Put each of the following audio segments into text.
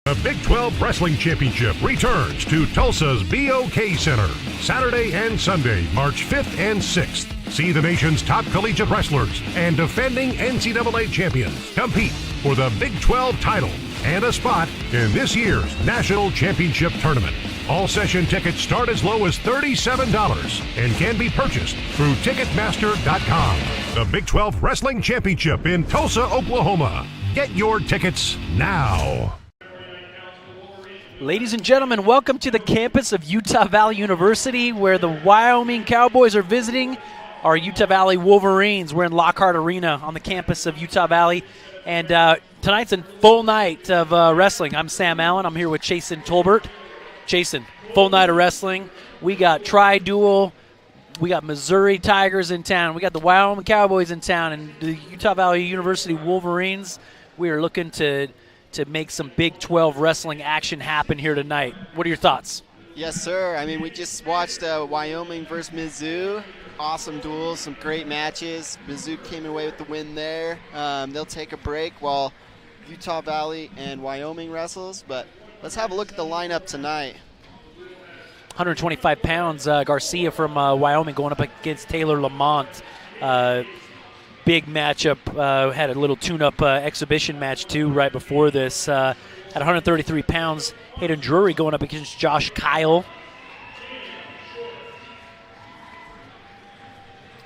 The Big 12 Wrestling Championship returns to Tulsa's BOK Center, Saturday and Sunday, March 5th and 6th. See the nation's top collegiate wrestlers and defending NCAA champions compete for the Big 12 title and a spot in this year's National Championship Tournament. All session tickets start as low as $37 and can be purchased through Ticketmaster.com. The Big 12 Wrestling Championship in Tulsa, Oklahoma. Get your tickets now. Ladies and gentlemen, welcome to the campus of Utah Valley University, where the Wyoming Cowboys are visiting our Utah Valley Wolverines. We're in Lockhart Arena on the campus of Utah Valley, and tonight's a full night of wrestling. I'm Sam Allen. I'm here with Chasen Tolbert. Chasen, full night of wrestling. We got Tri-Dual. We got Missouri Tigers in town. We got the Wyoming Cowboys in town, and the Utah Valley University Wolverines. We are looking to make some Big 12 wrestling action happen here tonight. What are your thoughts? Yes, sir. I mean, we just watched Wyoming versus Mizzou. Awesome duels, some great matches. Mizzou came away with the win there. They'll take a break while Utah Valley and Wyoming wrestles. But let's have a look at the lineup tonight. 125 pounds, Garcia from Wyoming going up against Taylor Lamont. Big matchup. Had a little tune-up exhibition match, too, right before this. At 133 pounds, Hayden Drury going up against Josh Kyle.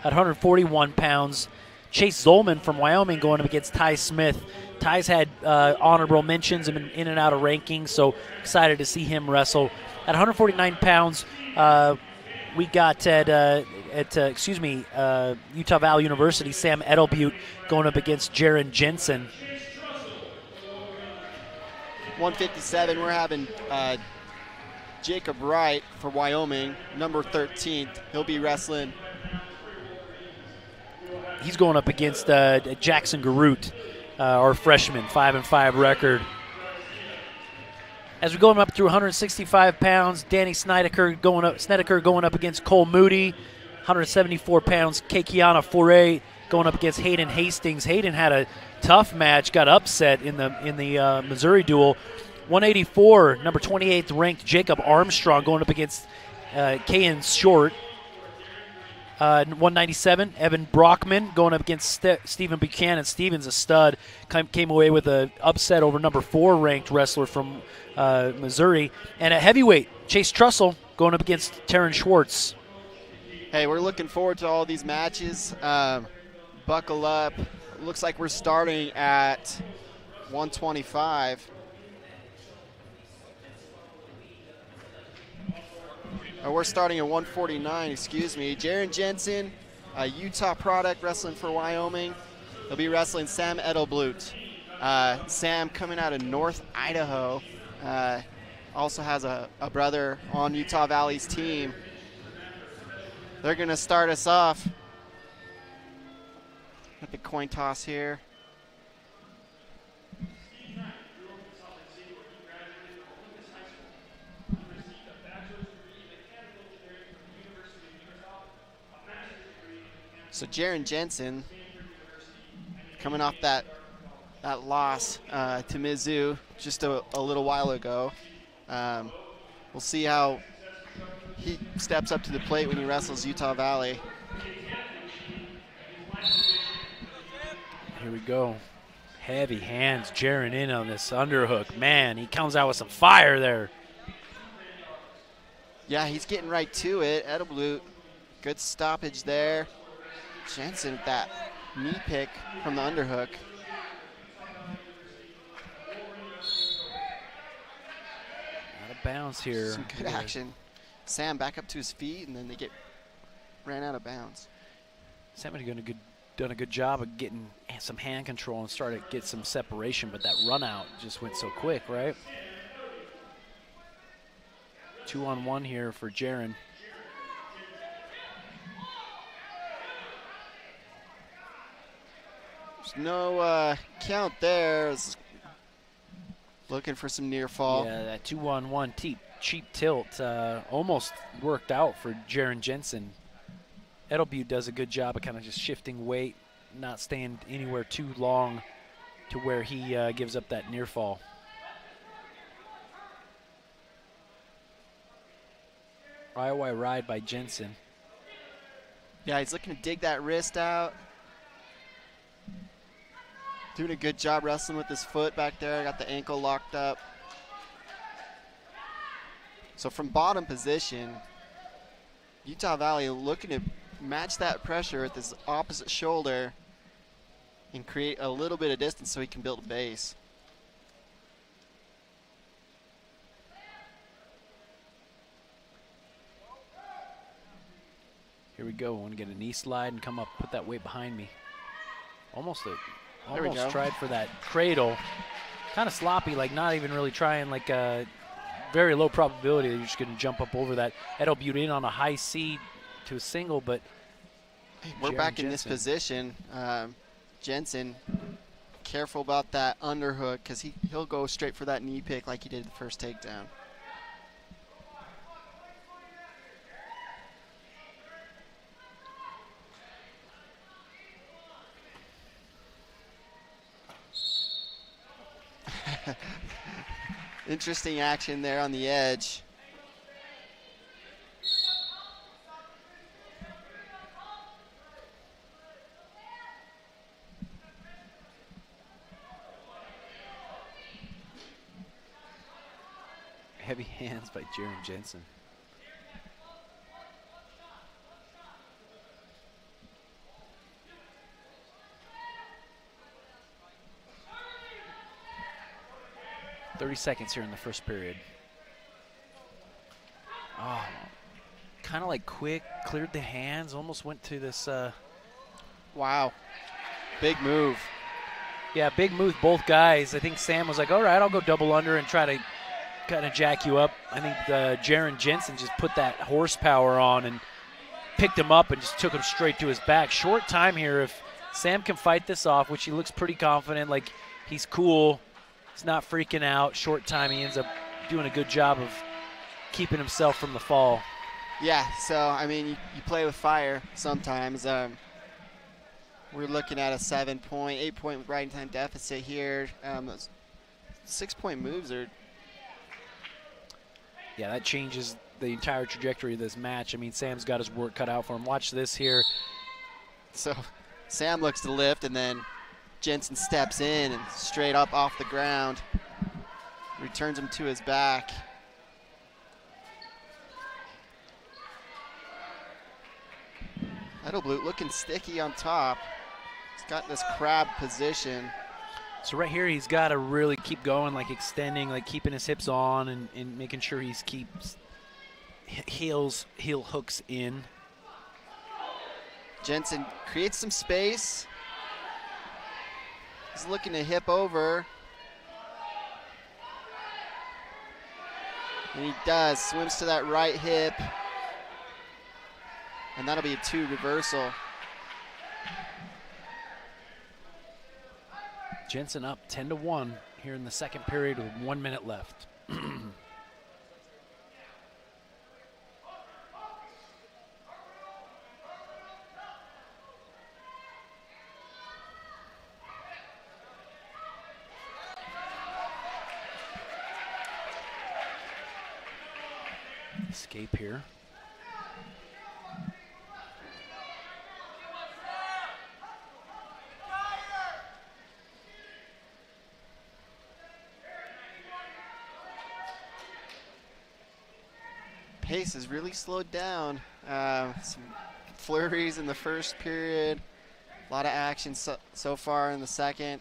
At 141 pounds, Chase Zolman from Wyoming going up against Ty Smith. Ty's had honorable mentions and been in and out of rankings, so excited to see him wrestle. At 149 pounds, we got Utah Valley University, Sam Edelbutte going up against Jaron Jensen. 157, we're having Jacob Wright for Wyoming, number 13th. He'll be wrestling. He's going up against Jackson Garut, our freshman, 5-5 record. As we're going up through 165 pounds, Danny Snedeker going up against Cole Moody. 174 pounds, Kekiana Foray going up against Hayden Hastings. Hayden had a tough match, got upset in the Missouri duel. 184, number 28th ranked Jacob Armstrong going up against Kayan Short. 197, Evan Brockman going up against Stephen Buchanan. Stephen's a stud. Came away with an upset over number 4 ranked wrestler from Missouri. And at heavyweight, Chase Trussell going up against Taryn Schwartz. Hey, we're looking forward to all these matches. Buckle up. Looks like we're starting at 125. We're starting at 149, excuse me. Jaron Jensen, a Utah product, wrestling for Wyoming. He'll be wrestling Sam Edelblut. Sam coming out of North Idaho. Also has a brother on Utah Valley's team. They're going to start us off at the coin toss here. So Jaron Jensen, coming off that loss to Mizzou just a little while ago. We'll see how he steps up to the plate when he wrestles Utah Valley. Here we go. Heavy hands, Jaron in on this underhook. Man, he comes out with some fire there. Yeah, he's getting right to it. Edelblut, good stoppage there. Jensen with that knee pick from the underhook. Out of bounds here. Some good action. Sam back up to his feet, and then they ran out of bounds. Sam had done a good job of getting some hand control and started to get some separation, but that run out just went so quick, right? 2-on-1 here for Jaron. There's no count there. Looking for some near fall. Yeah, that 2-on-1 cheap tilt almost worked out for Jaron Jensen. Edelbutte does a good job of kind of just shifting weight, not staying anywhere too long to where he gives up that near fall. YOY ride by Jensen. Yeah, he's looking to dig that wrist out. Doing a good job wrestling with his foot back there. Got the ankle locked up. So from bottom position, Utah Valley looking to match that pressure with his opposite shoulder and create a little bit of distance so he can build a base. Here we go. I want to get a knee slide and come up, put that weight behind me. Almost There we go. tried for that cradle. Kind of sloppy, like not even really trying, like a very low probability that you're just going to jump up over that. That'll butte in on a high C to a single, but We're Jaron back in this Jensen. position. Jensen, careful about that underhook because he'll go straight for that knee pick like he did the first takedown. Interesting action there on the edge. heavy hands by Jaron Jensen. .30 seconds here in the first period. Oh, kind of like quick, cleared the hands, almost went to this. Wow, big move. Yeah, big move, both guys. I think Sam was like, all right, I'll go double under and try to kind of jack you up. I think Jaron Jensen just put that horsepower on and picked him up and just took him straight to his back. Short time here. If Sam can fight this off, which he looks pretty confident, like he's cool, he's not freaking out. Short time, he ends up doing a good job of keeping himself from the fall. Yeah, so, I mean, you play with fire sometimes. We're looking at a 8-point riding time deficit here. Those 6-point moves are... Yeah, that changes the entire trajectory of this match. I mean, Sam's got his work cut out for him. Watch this here. So Sam looks to lift, and then Jensen steps in and straight up off the ground. Returns him to his back. Edelblut looking sticky on top. He's got this crab position. So right here, he's got to really keep going, like extending, like keeping his hips on and making sure he keeps heel hooks in. Jensen creates some space. He's looking to hip over. And he does, swims to that right hip. And that'll be a 2 reversal. Jensen up 10-1 here in the second period with 1 minute left. Escape here. Pace has really slowed down. Some flurries in the first period. A lot of action so far in the second.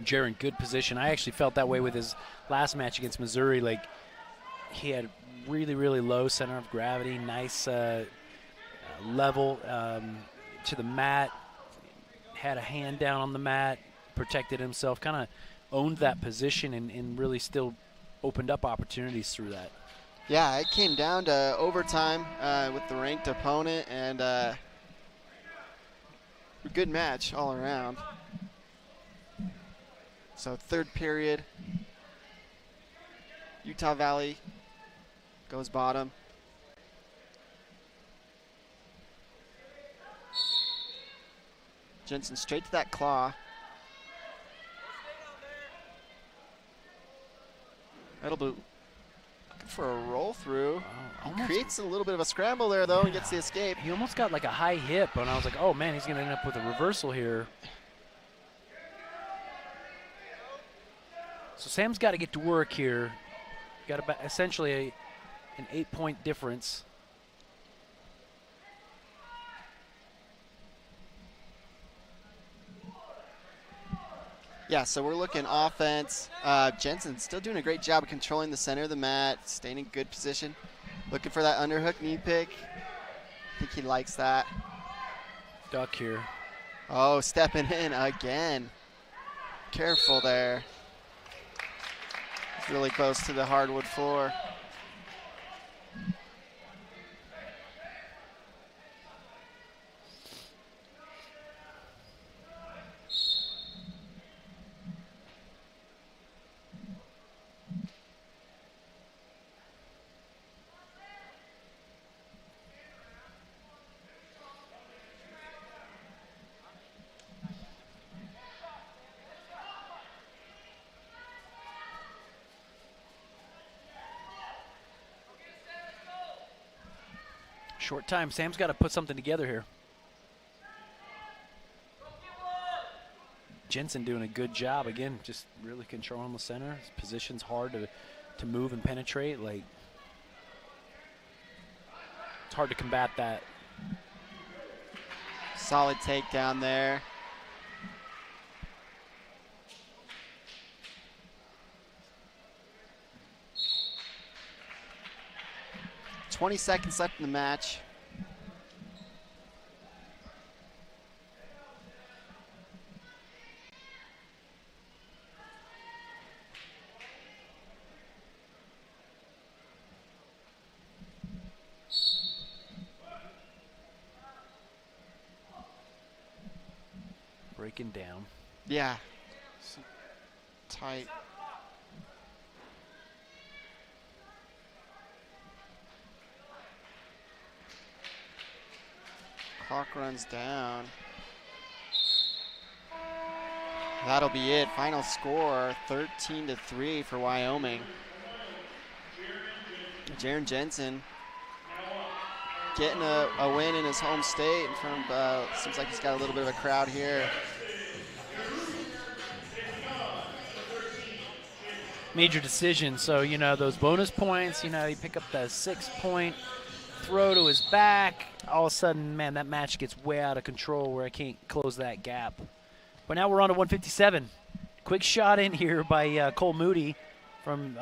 Jaron, good position. I actually felt that way with his last match against Missouri. Like, he had really, really low center of gravity, nice level to the mat, had a hand down on the mat, protected himself, kind of owned that position and really still opened up opportunities through that. Yeah, it came down to overtime with the ranked opponent, and a good match all around. So third period, Utah Valley goes bottom. Jensen straight to that claw. Edelblue looking for a roll through. He Almost creates a little bit of a scramble there, though, and gets the escape. He almost got like a high hip, and I was like, oh man, he's going to end up with a reversal here. So Sam's got to get to work here. Got about essentially an 8-point difference. Yeah, so we're looking offense. Jensen still doing a great job of controlling the center of the mat, staying in good position. Looking for that underhook knee pick. I think he likes that. Duck here. Oh, stepping in again. Careful there. It's really close to the hardwood floor. Short time. Sam's got to put something together here. Jensen doing a good job. Again, just really controlling the center. His position's hard to move and penetrate. Like, it's hard to combat that. Solid takedown there. $20 seconds left in the match. Breaking down. Yeah. Tight. Clock runs down. That'll be it. Final score, 13-3 for Wyoming. Jaron Jensen getting a win in his home state in front of, seems like he's got a little bit of a crowd here. Major decision. So, you know, those bonus points, you know, you pick up the 6-point throw to his back. All of a sudden, man, that match gets way out of control where I can't close that gap. But now we're on to 157. Quick shot in here by Cole Moody from,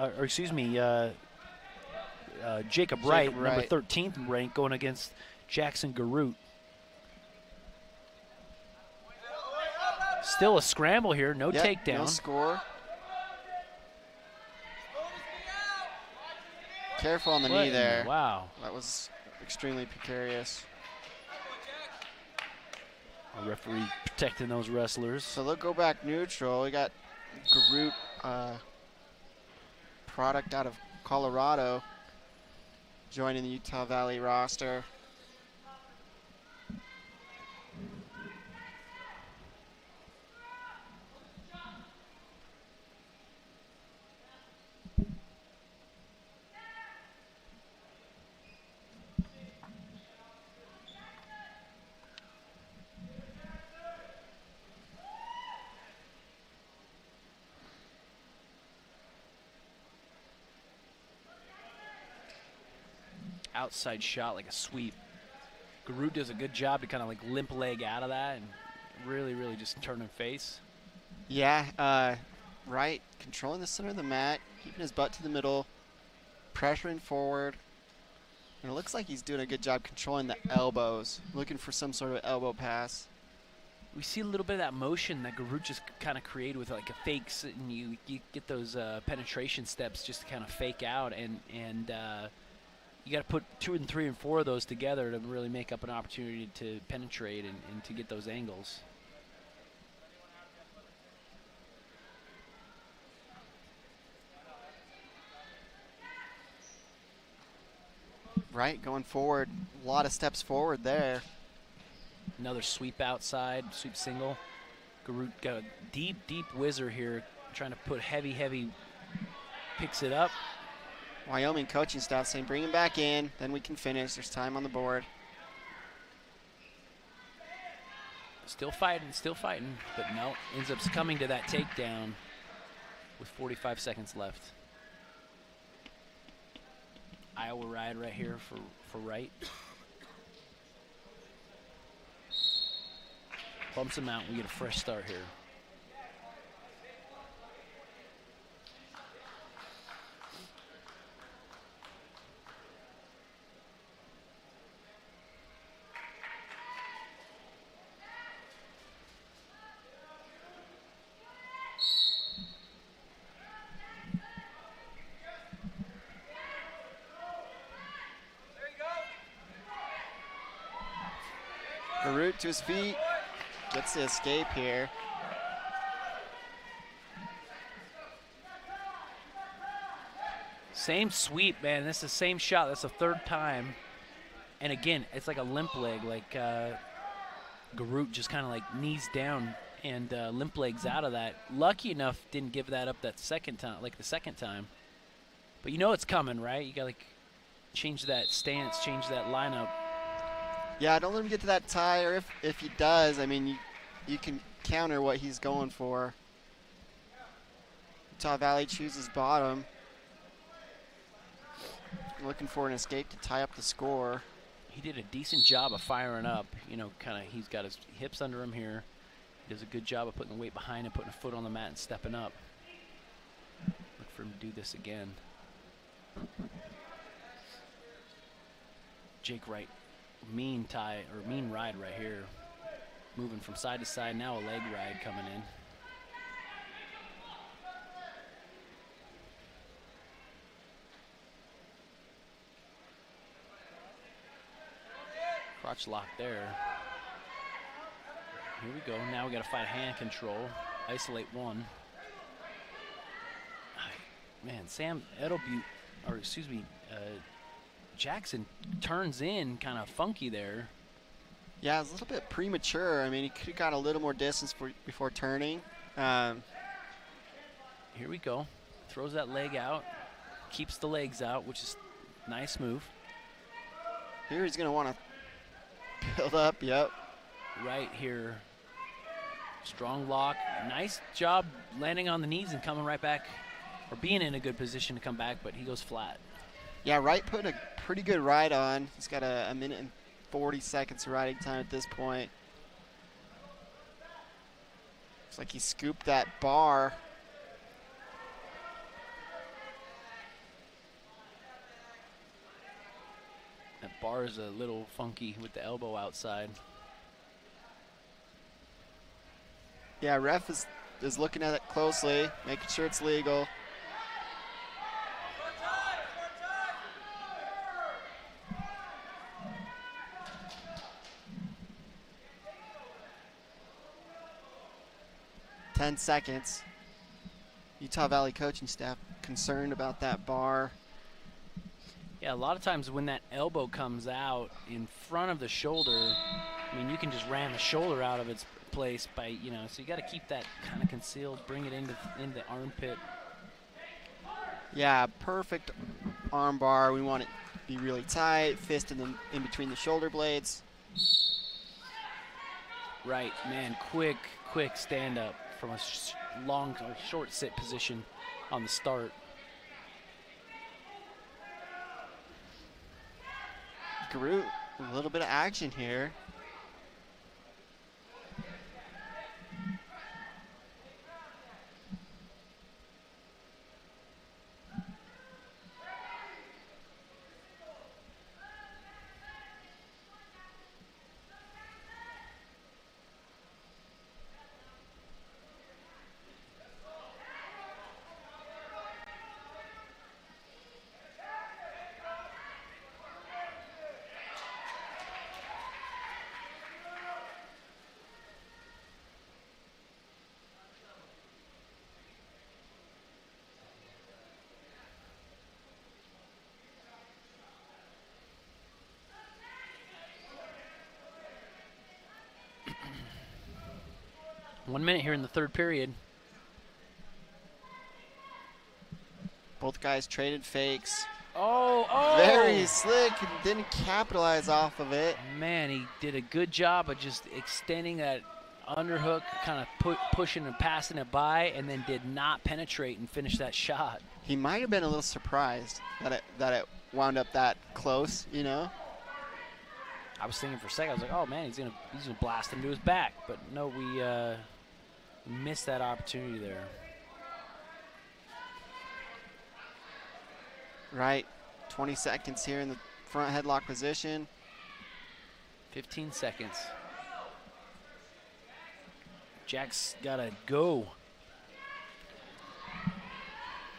Jacob Wright, number 13th ranked, going against Jackson Garut. Still a scramble here, no takedown. No score. Careful on the knee there. Wow. That was extremely precarious. A referee protecting those wrestlers. So they'll go back neutral. We got Garut, product out of Colorado, joining the Utah Valley roster. Outside shot, like a sweep. Garut does a good job to kind of like limp leg out of that and really, really just turn and face. Yeah, Wright controlling the center of the mat, keeping his butt to the middle, pressuring forward. And it looks like he's doing a good job controlling the elbows, looking for some sort of elbow pass. We see a little bit of that motion that Garut just kind of created with like a fakes, and you get those penetration steps just to kind of fake out, and you got to put 2 and 3 and 4 of those together to really make up an opportunity to penetrate and to get those angles. Right, going forward, a lot of steps forward there. Another sweep outside, sweep single. Garut got a deep, deep whizzer here, trying to put heavy picks it up. Wyoming coaching staff saying bring him back in, then we can finish. There's time on the board. Still fighting, but no, ends up succumbing to that takedown with 45 seconds left. Iowa ride right here for right. Bumps him out, we get a fresh start here. Garut to his feet, gets the escape here. Same sweep, man. This is the same shot. That's the third time. And again, it's like a limp leg. Like Garut just kind of like knees down and limp legs out of that. Lucky enough, didn't give that up that second time, like the second time. But you know it's coming, right? You got to like change that stance, change that lineup. Yeah, don't let him get to that tie, or if he does, I mean, you can counter what he's going for. Utah Valley chooses bottom. Looking for an escape to tie up the score. He did a decent job of firing up. You know, kind of he's got his hips under him here. He does a good job of putting the weight behind him, putting a foot on the mat and stepping up. Look for him to do this again. Jake Wright. Mean ride right here. Moving from side to side, now a leg ride coming in. Crotch lock there. Here we go. Now we got to fight hand control. Isolate one. Man, Sam Edelbutte, or excuse me, Jackson turns in kind of funky there. Yeah, it's a little bit premature. I mean, he could have got a little more distance before turning. Here we go. Throws that leg out. Keeps the legs out, which is a nice move. Here he's going to want to build up, yep. Right here. Strong lock. Nice job landing on the knees and coming right back, or being in a good position to come back, but he goes flat. Yeah, Wright put a pretty good ride on. He's got a minute and 40 seconds of riding time at this point. Looks like he scooped that bar. That bar is a little funky with the elbow outside. Yeah, ref is looking at it closely, making sure it's legal. Ten seconds. Utah Valley coaching staff concerned about that bar. Yeah, a lot of times when that elbow comes out in front of the shoulder, I mean, you can just ram the shoulder out of its place by, you know, so you got to keep that kind of concealed, bring it into the armpit. Yeah, perfect arm bar. We want it to be really tight, fist in between the shoulder blades. Right, man, quick stand up from a long or short sit position on the start. Garut, a little bit of action here. Both guys traded fakes. Oh! Very slick and didn't capitalize off of it. Man, he did a good job of just extending that underhook, kind of pushing and passing it by, and then did not penetrate and finish that shot. He might have been a little surprised that it wound up that close, you know? I was thinking for a second, I was like, oh man, he's gonna blast him to his back. But no, we missed that opportunity there. Right, 20 seconds here in the front headlock position. 15 seconds. Jack's gotta go.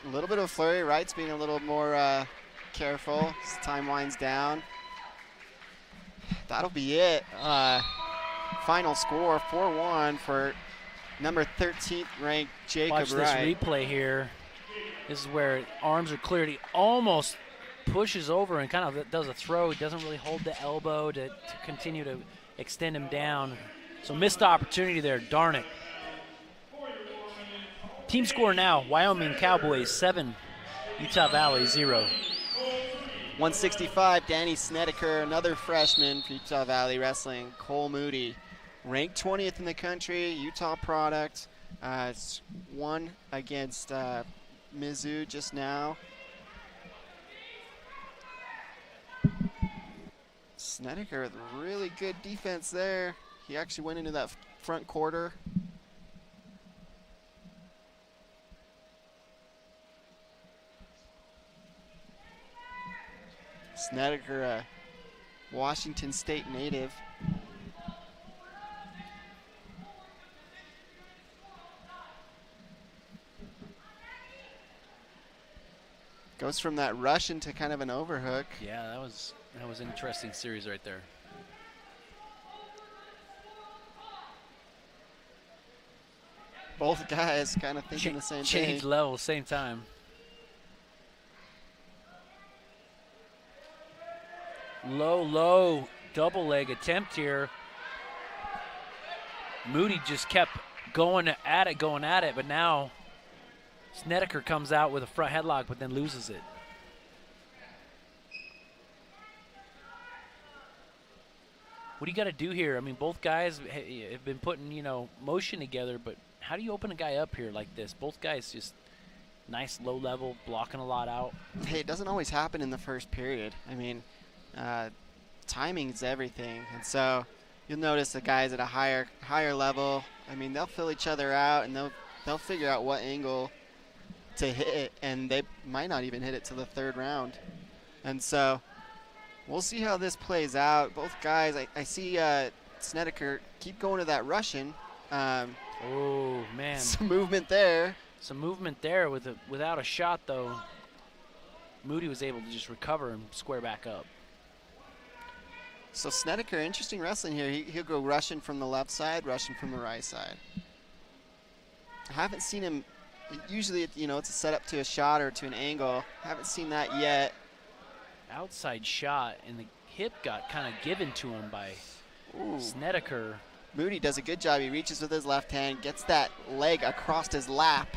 A little bit of a flurry. Wright's being a little more careful as time winds down. That'll be it. Final score, 4-1 for number 13th ranked Jacob Watch this Wright. replay here. This is where arms are cleared. He almost pushes over and kind of does a throw. He doesn't really hold the elbow to continue to extend him down. So missed opportunity there, darn it. Team score now, Wyoming Cowboys 7, Utah Valley 0. 165, Danny Snedeker, another freshman for Utah Valley Wrestling. Cole Moody, ranked 20th in the country, Utah product. It's won against Mizzou just now. Snedeker with really good defense there. He actually went into that front quarter. Snedeker, a Washington State native. Goes from that Russian to kind of an overhook. Yeah, that was an interesting series right there. Both guys kind of thinking the same thing. Change level, same time. Low double leg attempt here. Moody just kept going at it, but now Snedeker comes out with a front headlock, but then loses it. What do you got to do here? I mean, both guys have been putting, motion together, but how do you open a guy up here like this? Both guys just nice low level, blocking a lot out. Hey, it doesn't always happen in the first period. I mean, timing is everything, and so you'll notice the guys at a higher level. I mean, they'll fill each other out, and they'll figure out what angle to hit, and they might not even hit it to the third round. And so we'll see how this plays out. Both guys, I see Snedeker keep going to that Russian. Oh man, some movement there. Some movement there without a shot though. Moody was able to just recover and square back up. So Snedeker, interesting wrestling here. He'll go Russian from the left side, Russian from the right side. I haven't seen him. Usually, it's a setup to a shot or to an angle. Haven't seen that yet. Outside shot, and the hip got kind of given to him by Snedeker. Moody does a good job. He reaches with his left hand, gets that leg across his lap.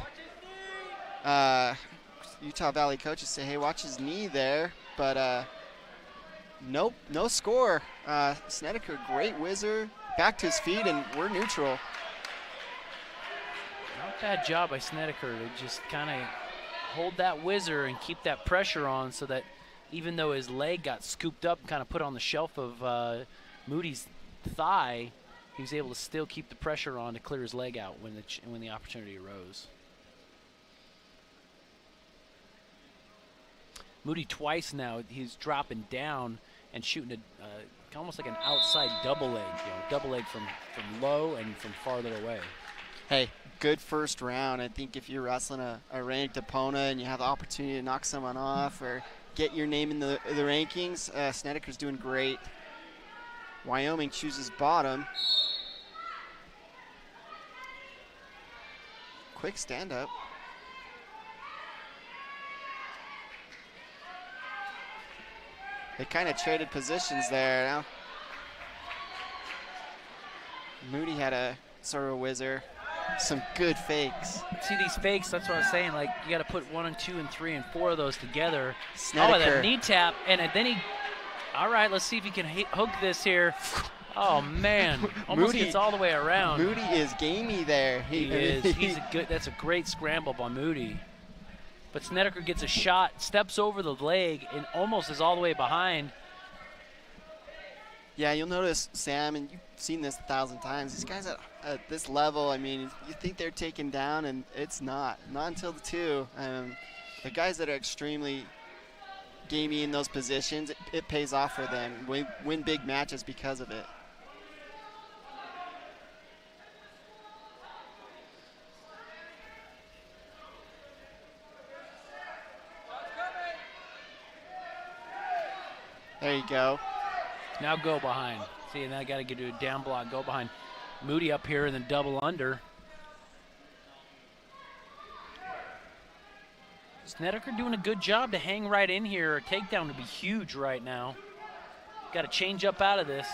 Utah Valley coaches say, hey, watch his knee there. But nope, no score. Snedeker, great whizzer. Back to his feet, and we're neutral. Not bad job by Snedeker to just kind of hold that whizzer and keep that pressure on so that even though his leg got scooped up and kind of put on the shelf of Moody's thigh, he was able to still keep the pressure on to clear his leg out when the opportunity arose. Moody twice now, he's dropping down and shooting almost like an outside double leg, double leg from low and from farther away. Hey, good first round. I think if you're wrestling a ranked opponent and you have the opportunity to knock someone off or get your name in the rankings, Snedeker's doing great. Wyoming chooses bottom. Quick stand-up. They kind of traded positions there. Now, Moody had a sort of a whizzer. Some good fakes. See these fakes, that's what I was saying. Like, you got to put 1 and 2 and 3 and 4 of those together. Snedeker. Oh, that knee tap. And then he, all right, let's see if he can hook this here. Oh, man. Almost Moody, gets all the way around. Moody is gamey there. He is. That's a great scramble by Moody. But Snedeker gets a shot, steps over the leg, and almost is all the way behind. Yeah, you'll notice, Sam, and you've seen this 1,000 times, these guys at this level, I mean, you think they're taken down, and it's not. Not until the 2. The guys that are extremely gamey in those positions, it pays off for them. Win big matches because of it. There you go. Now go behind. See, now I got to get to a down block, go behind. Moody up here and then double under. Snedeker doing a good job to hang right in here. A takedown would be huge right now. Got to change up out of this.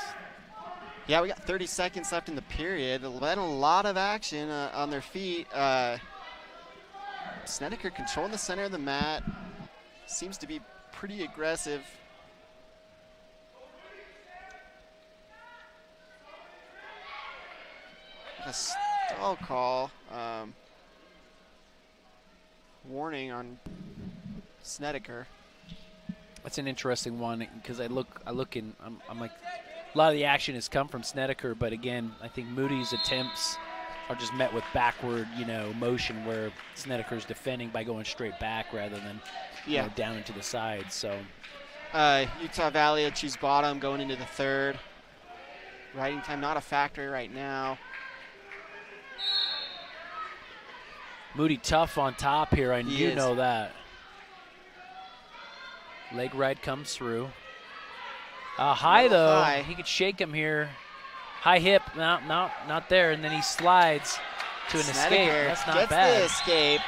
Yeah, we got 30 seconds left in the period. Been a lot of action on their feet. Snedeker controlling the center of the mat. Seems to be pretty aggressive. A stall call. Warning on Snedeker. That's an interesting one because I look in. I'm like, a lot of the action has come from Snedeker, but again, I think Moody's attempts are just met with backward, motion where Snedeker's defending by going straight back rather than down into the side. So Utah Valley will choose bottom going into the 3rd. Riding time not a factor right now. Moody tough on top here, and you know that. Leg right comes through. High though, high. He could shake him here. High hip, no, not there, and then he slides to an Snedeker escape. That's not gets bad. the escape.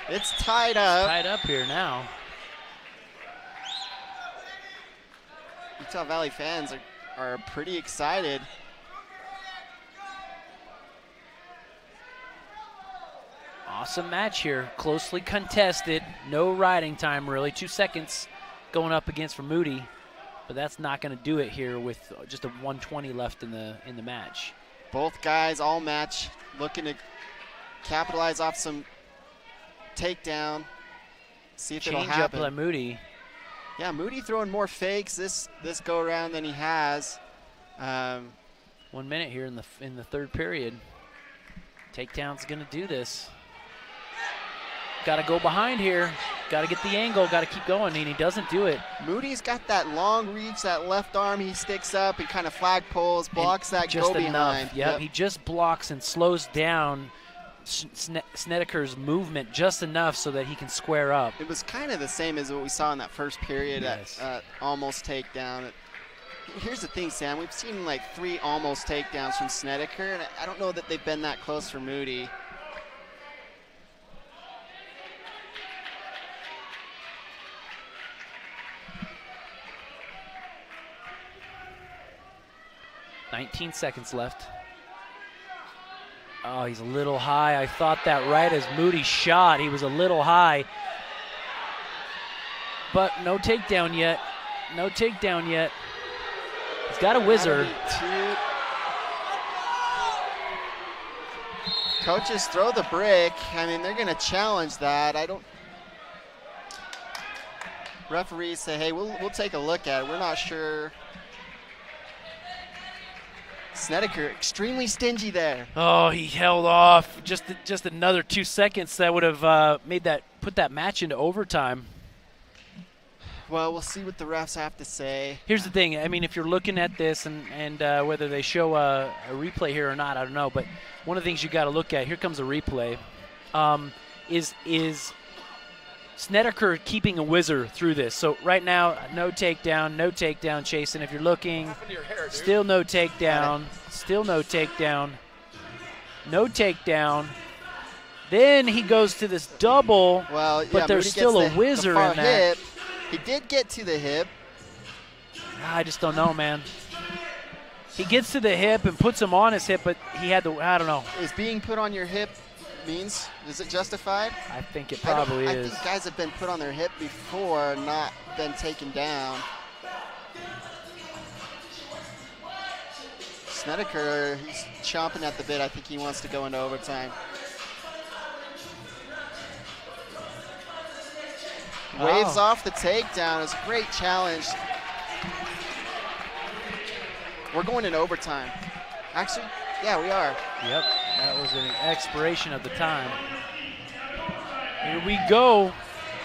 It's tied up. Tied up here now. Utah Valley fans are pretty excited. Awesome match here, closely contested. No riding time really, 2 seconds going up against for Moody, but that's not going to do it here with just a 120 left in the match. Both guys all match, looking to capitalize off some takedown. See if it'll Change up happen. by Moody. Yeah, Moody throwing more fakes this go around than he has. 1 minute here in the 3rd period. Takedown's going to do this. Got to go behind here. Got to get the angle. Got to keep going, and he doesn't do it. Moody's got that long reach, that left arm he sticks up and kind of flag pulls, blocks that just go behind. Yep, he just blocks and slows down Snedeker's movement just enough so that he can square up. It was kind of the same as what we saw in that first period at almost takedown. Here's the thing, Sam. We've seen like 3 almost takedowns from Snedeker, and I don't know that they've been that close for Moody. $19 seconds left. Oh, he's a little high. I thought that right as Moody shot. He was a little high. But no takedown yet. No takedown yet. He's got a whizzer. Coaches throw the brick. I mean, they're going to challenge that. Referees say, hey, we'll take a look at it. We're not sure. Snedeker extremely stingy there. Oh, he held off. Just another 2 seconds that would have put that match into overtime. Well, we'll see what the refs have to say. Here's the thing. I mean, if you're looking at this and whether they show a replay here or not, I don't know. But one of the things you got to look at, here comes a replay, is Snedeker keeping a whizzer through this. So right now, no takedown, Chase. And if you're looking, still no takedown, no takedown. Then he goes to this double, well, but there's still a whizzer in that. Hip. He did get to the hip. I just don't know, man. He gets to the hip and puts him on his hip, but he had to, I don't know. Is being put on your hip means, is it justified? I think it probably is. I think guys have been put on their hip before, not been taken down. Snedeker, he's chomping at the bit. I think he wants to go into overtime. Waves off the takedown. It's a great challenge. We're going in overtime. Actually, yeah, we are. Yep, that was an expiration of the time. Here we go.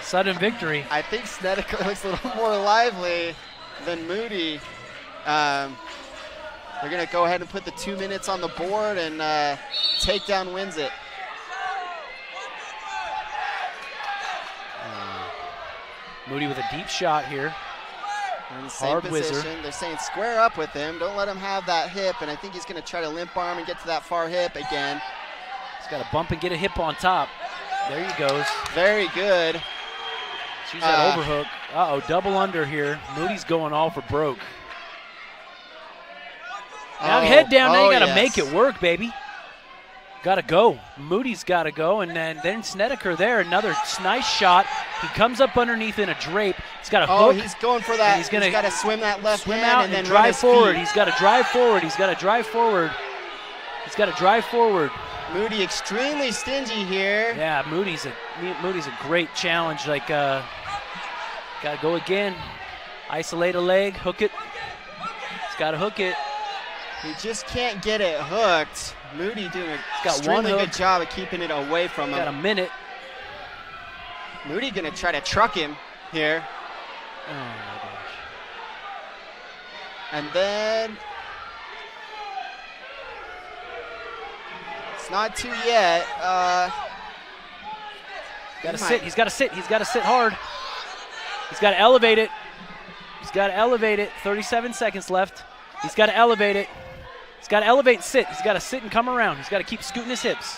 Sudden victory. I think Snedeker looks a little more lively than Moody. They're going to go ahead and put the 2 minutes on the board, and takedown wins it. Moody with a deep shot here. In the same Hard position. whizzer. They're saying square up with him. Don't let him have that hip, and I think he's going to try to limp arm and get to that far hip again. He's got to bump and get a hip on top. There he goes. Very good. She's that overhook. Uh-oh, double under here. Moody's going all for broke. Now head down, now you got to make it work, baby. Got to go. Moody's got to go, and then Snedeker there, another nice shot. He comes up underneath in a drape. He's got a hook. Oh, he's going for that. He's got to swim that left hand out and then drive forward. Feet. He's got to drive forward. He's got to drive forward. He's got to drive forward. Moody extremely stingy here. Yeah, Moody's a great challenge. Like, got to go again. Isolate a leg, hook it. He's got to hook it. He just can't get it hooked. Moody doing an got extremely good job of keeping it away from him. Got a minute. Moody gonna try to truck him here. Oh my gosh. And then it's not two yet. Got to sit. He's got to sit. He's got to sit hard. He's got to elevate it. He's got to elevate it. 37 seconds left. He's got to elevate it. He's got to elevate and sit. He's got to sit and come around. He's got to keep scooting his hips.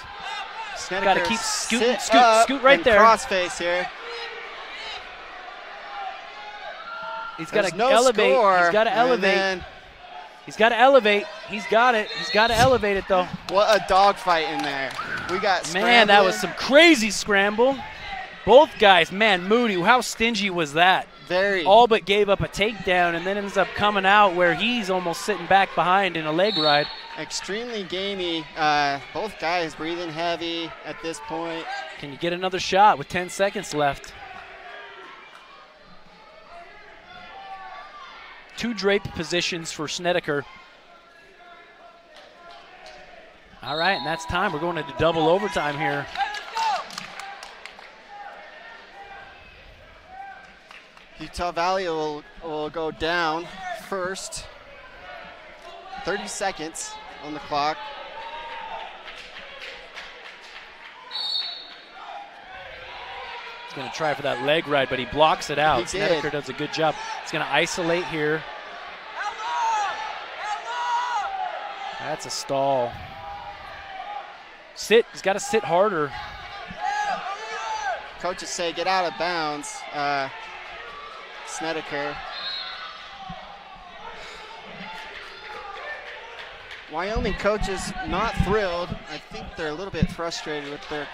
Got to keep scooting, scoot right there. Crossface here. He's got to elevate. He's got to elevate. He's got to elevate. He's got it. He's got to elevate it though. What a dogfight in there. We got scrambling. Man, that was some crazy scramble. Both guys, man, Moody, how stingy was that? Very. All but gave up a takedown and then ends up coming out where he's almost sitting back behind in a leg ride. Extremely gamey. Both guys breathing heavy at this point. Can you get another shot with 10 seconds left? Two drape positions for Snedeker. All right, and that's time. We're going into double overtime here. Utah Valley will go down first. 30 seconds on the clock. He's going to try for that leg ride, but he blocks it out. Snedeker does a good job. He's going to isolate here. That's a stall. Sit. He's got to sit harder. Coaches say get out of bounds. Snedeker. Wyoming coaches not thrilled. I think they're a little bit frustrated with their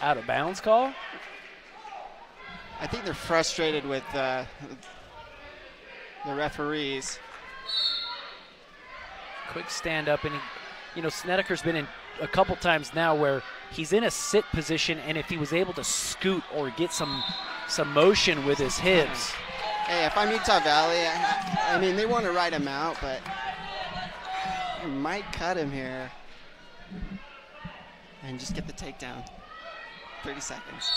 out of bounds call. I think they're frustrated with the referees. Quick stand up, and Snedeker's been in a couple times now where he's in a sit position, and if he was able to scoot or get some motion with his hips. Hey, if I'm Utah Valley, I mean, they want to ride him out, but you might cut him here and just get the takedown. 30 seconds.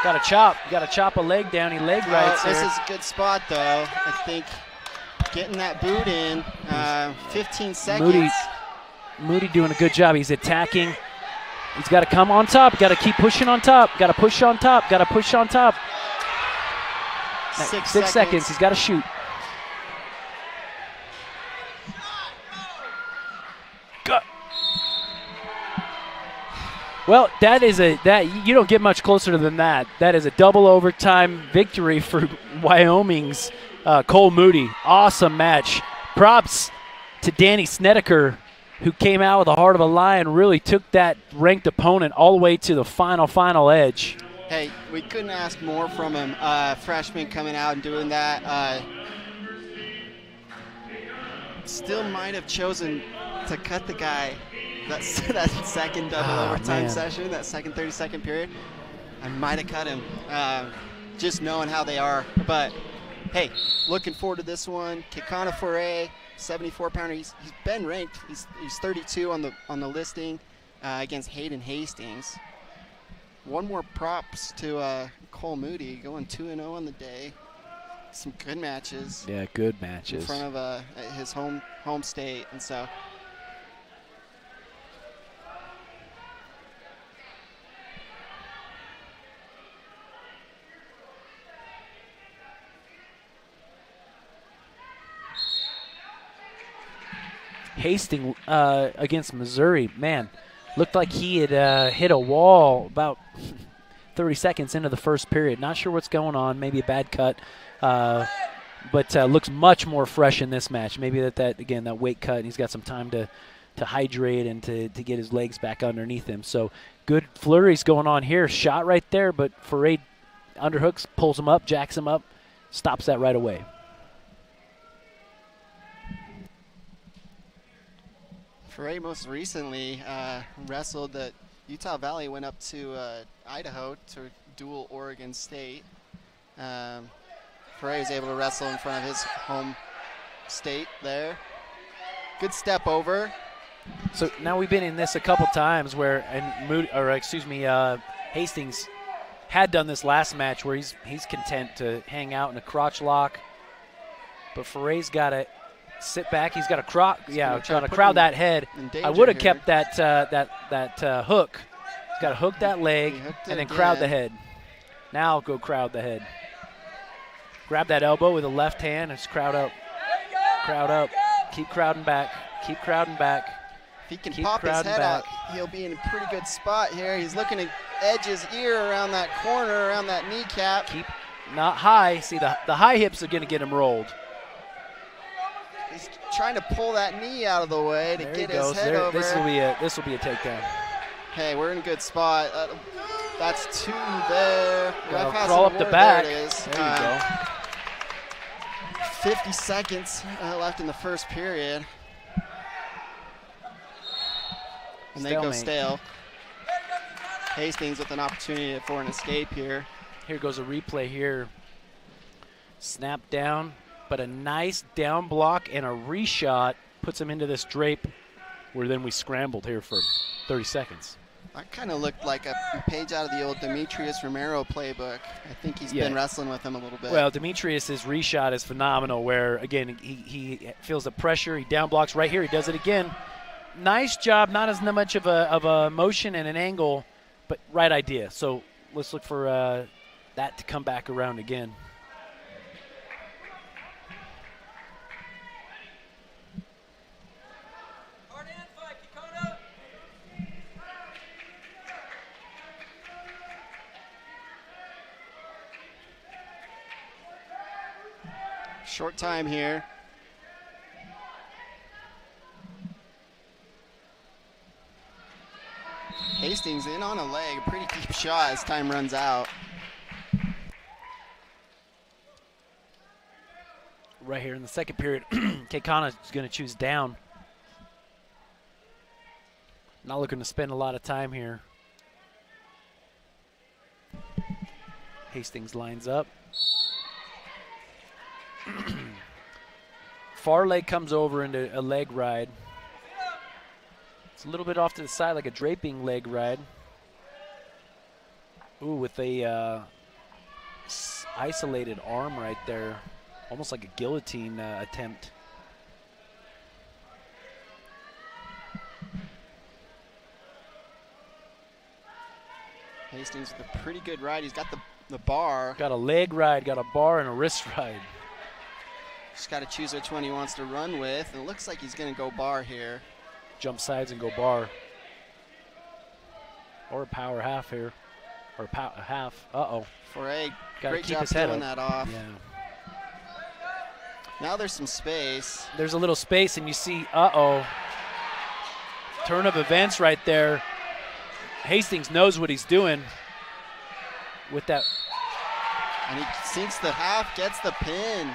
Got to chop. Got to chop a leg down. He leg rides This here. is a good spot, though. I think getting that boot in, 15 seconds. Moody doing a good job. He's attacking. He's got to come on top. Got to keep pushing on top. Got to push on top. Got to push on top. 6 seconds. He's got to shoot. Well, that you don't get much closer than that. That is a double overtime victory for Wyoming's Cole Moody. Awesome match. Props to Danny Snedeker, who came out with the heart of a lion, really took that ranked opponent all the way to the final edge. Hey, we couldn't ask more from him. Freshman coming out and doing that. Still might have chosen to cut the guy that second double overtime session, that second 30-second period. I might have cut him, just knowing how they are. But, hey, looking forward to this one. Kekana Foray, 74-pounder. He's been ranked. He's 32 on the listing against Hayden Hastings. One more props to Cole Moody, going 2-0 on the day. Some good matches. Yeah, good matches. In front of his home state, and so. Hastings against Missouri, man, looked like he had hit a wall about 30 seconds into the first period. Not sure what's going on, maybe a bad cut, but looks much more fresh in this match. Maybe that weight cut, and he's got some time to hydrate and to get his legs back underneath him. So good flurries going on here. Shot right there, but Foray underhooks, pulls him up, jacks him up, stops that right away. Foray most recently wrestled that Utah Valley went up to Idaho to duel Oregon State. Foray was able to wrestle in front of his home state there. Good step over. So now we've been in this a couple times where, Hastings had done this last match where he's content to hang out in a crotch lock, but Foray's got to sit back. He's got to trying to crowd that head. I would have kept that hook. He's got to hook that leg and then crowd the head. Now go crowd the head. Grab that elbow with the left hand and just crowd up. Crowd up. Keep crowding back. Keep crowding back. If he can pop his head out, he'll be in a pretty good spot here. He's looking to edge his ear around that corner, around that kneecap. Keep not high. See, the high hips are going to get him rolled. He's trying to pull that knee out of the way to get his head over. This will be a takedown. Hey, we're in a good spot. That's two there. Crawl up the back. There it is. There you go. 50 seconds left in the first period. And they go stale. Hastings with an opportunity for an escape here. Here goes a replay here. Snap down, but a nice down block and a reshot puts him into this drape where then we scrambled here for 30 seconds. That kind of looked like a page out of the old Demetrius Romero playbook. I think he's been wrestling with him a little bit. Well, Demetrius' reshot is phenomenal where, again, he feels the pressure. He down blocks right here. He does it again. Nice job. Not as much of a motion and an angle, but right idea. So let's look for that to come back around again. Short time here. Hastings in on a leg, a pretty deep shot as time runs out. Right here in the second period, Kekana is going to choose down. Not looking to spend a lot of time here. Hastings lines up. Far leg comes over into a leg ride. It's a little bit off to the side, like a draping leg ride. Ooh, with a isolated arm right there, almost like a guillotine attempt. Hastings with a pretty good ride. He's got the bar. Got a leg ride, got a bar, and a wrist ride. Just got to choose which one he wants to run with. And it looks like he's going to go bar here. Jump sides and go bar. Or a power half here. Or a half. Uh-oh. Foray, Gotta great keep job his head peeling up. that off. Yeah. Now there's some space. There's a little space, and you see, uh-oh. Turn of events right there. Hastings knows what he's doing with that. And he sinks the half, gets the pin.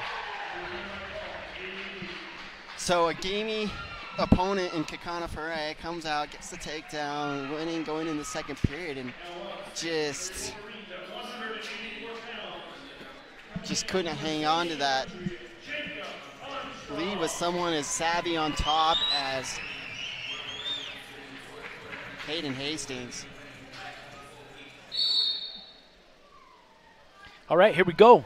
So a gamey opponent in Kekana Foray comes out, gets the takedown, winning going in the second period, and just couldn't hang on to that lead with someone as savvy on top as Hayden Hastings. All right, here we go.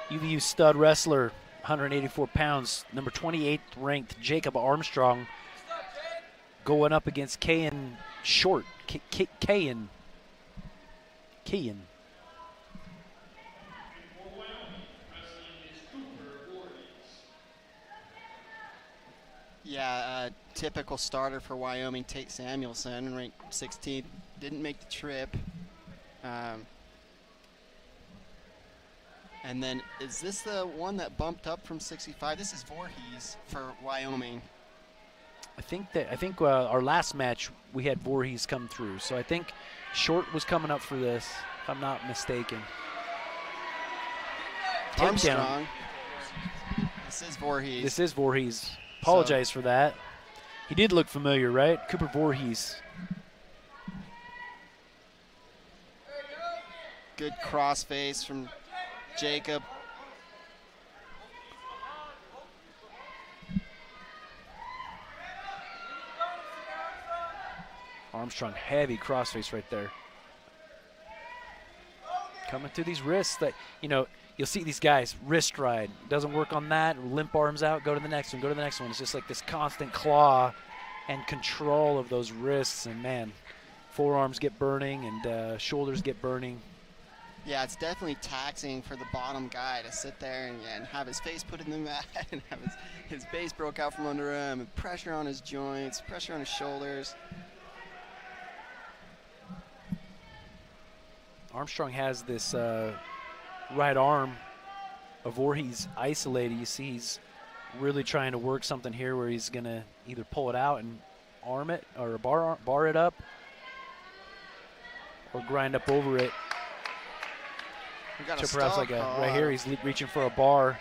UVU stud wrestler, 184 pounds, number 28th ranked Jacob Armstrong, going up against Kayan Short. Kayan. Yeah, typical starter for Wyoming, Tate Samuelson, ranked 16th, didn't make the trip. And then, is this the one that bumped up from 65? This is Voorhees for Wyoming. I think our last match we had Voorhees come through, so I think Short was coming up for this, if I'm not mistaken. Armstrong. This is Voorhees. This is Voorhees. Apologize for that. He did look familiar, right? Cooper Voorhees. Good crossface from Jacob. Armstrong, heavy crossface right there. Coming through these wrists that, you'll see these guys, wrist ride. Doesn't work on that, limp arms out, go to the next one, go to the next one. It's just like this constant claw and control of those wrists. And, man, forearms get burning and shoulders get burning. Yeah, it's definitely taxing for the bottom guy to sit there and have his face put in the mat and have his base broke out from under him, and pressure on his joints, pressure on his shoulders. Armstrong has this right arm of Voorhees isolated. You see he's really trying to work something here where he's going to either pull it out and arm it or bar it up or grind up over it. So perhaps like right here, he's reaching for a bar.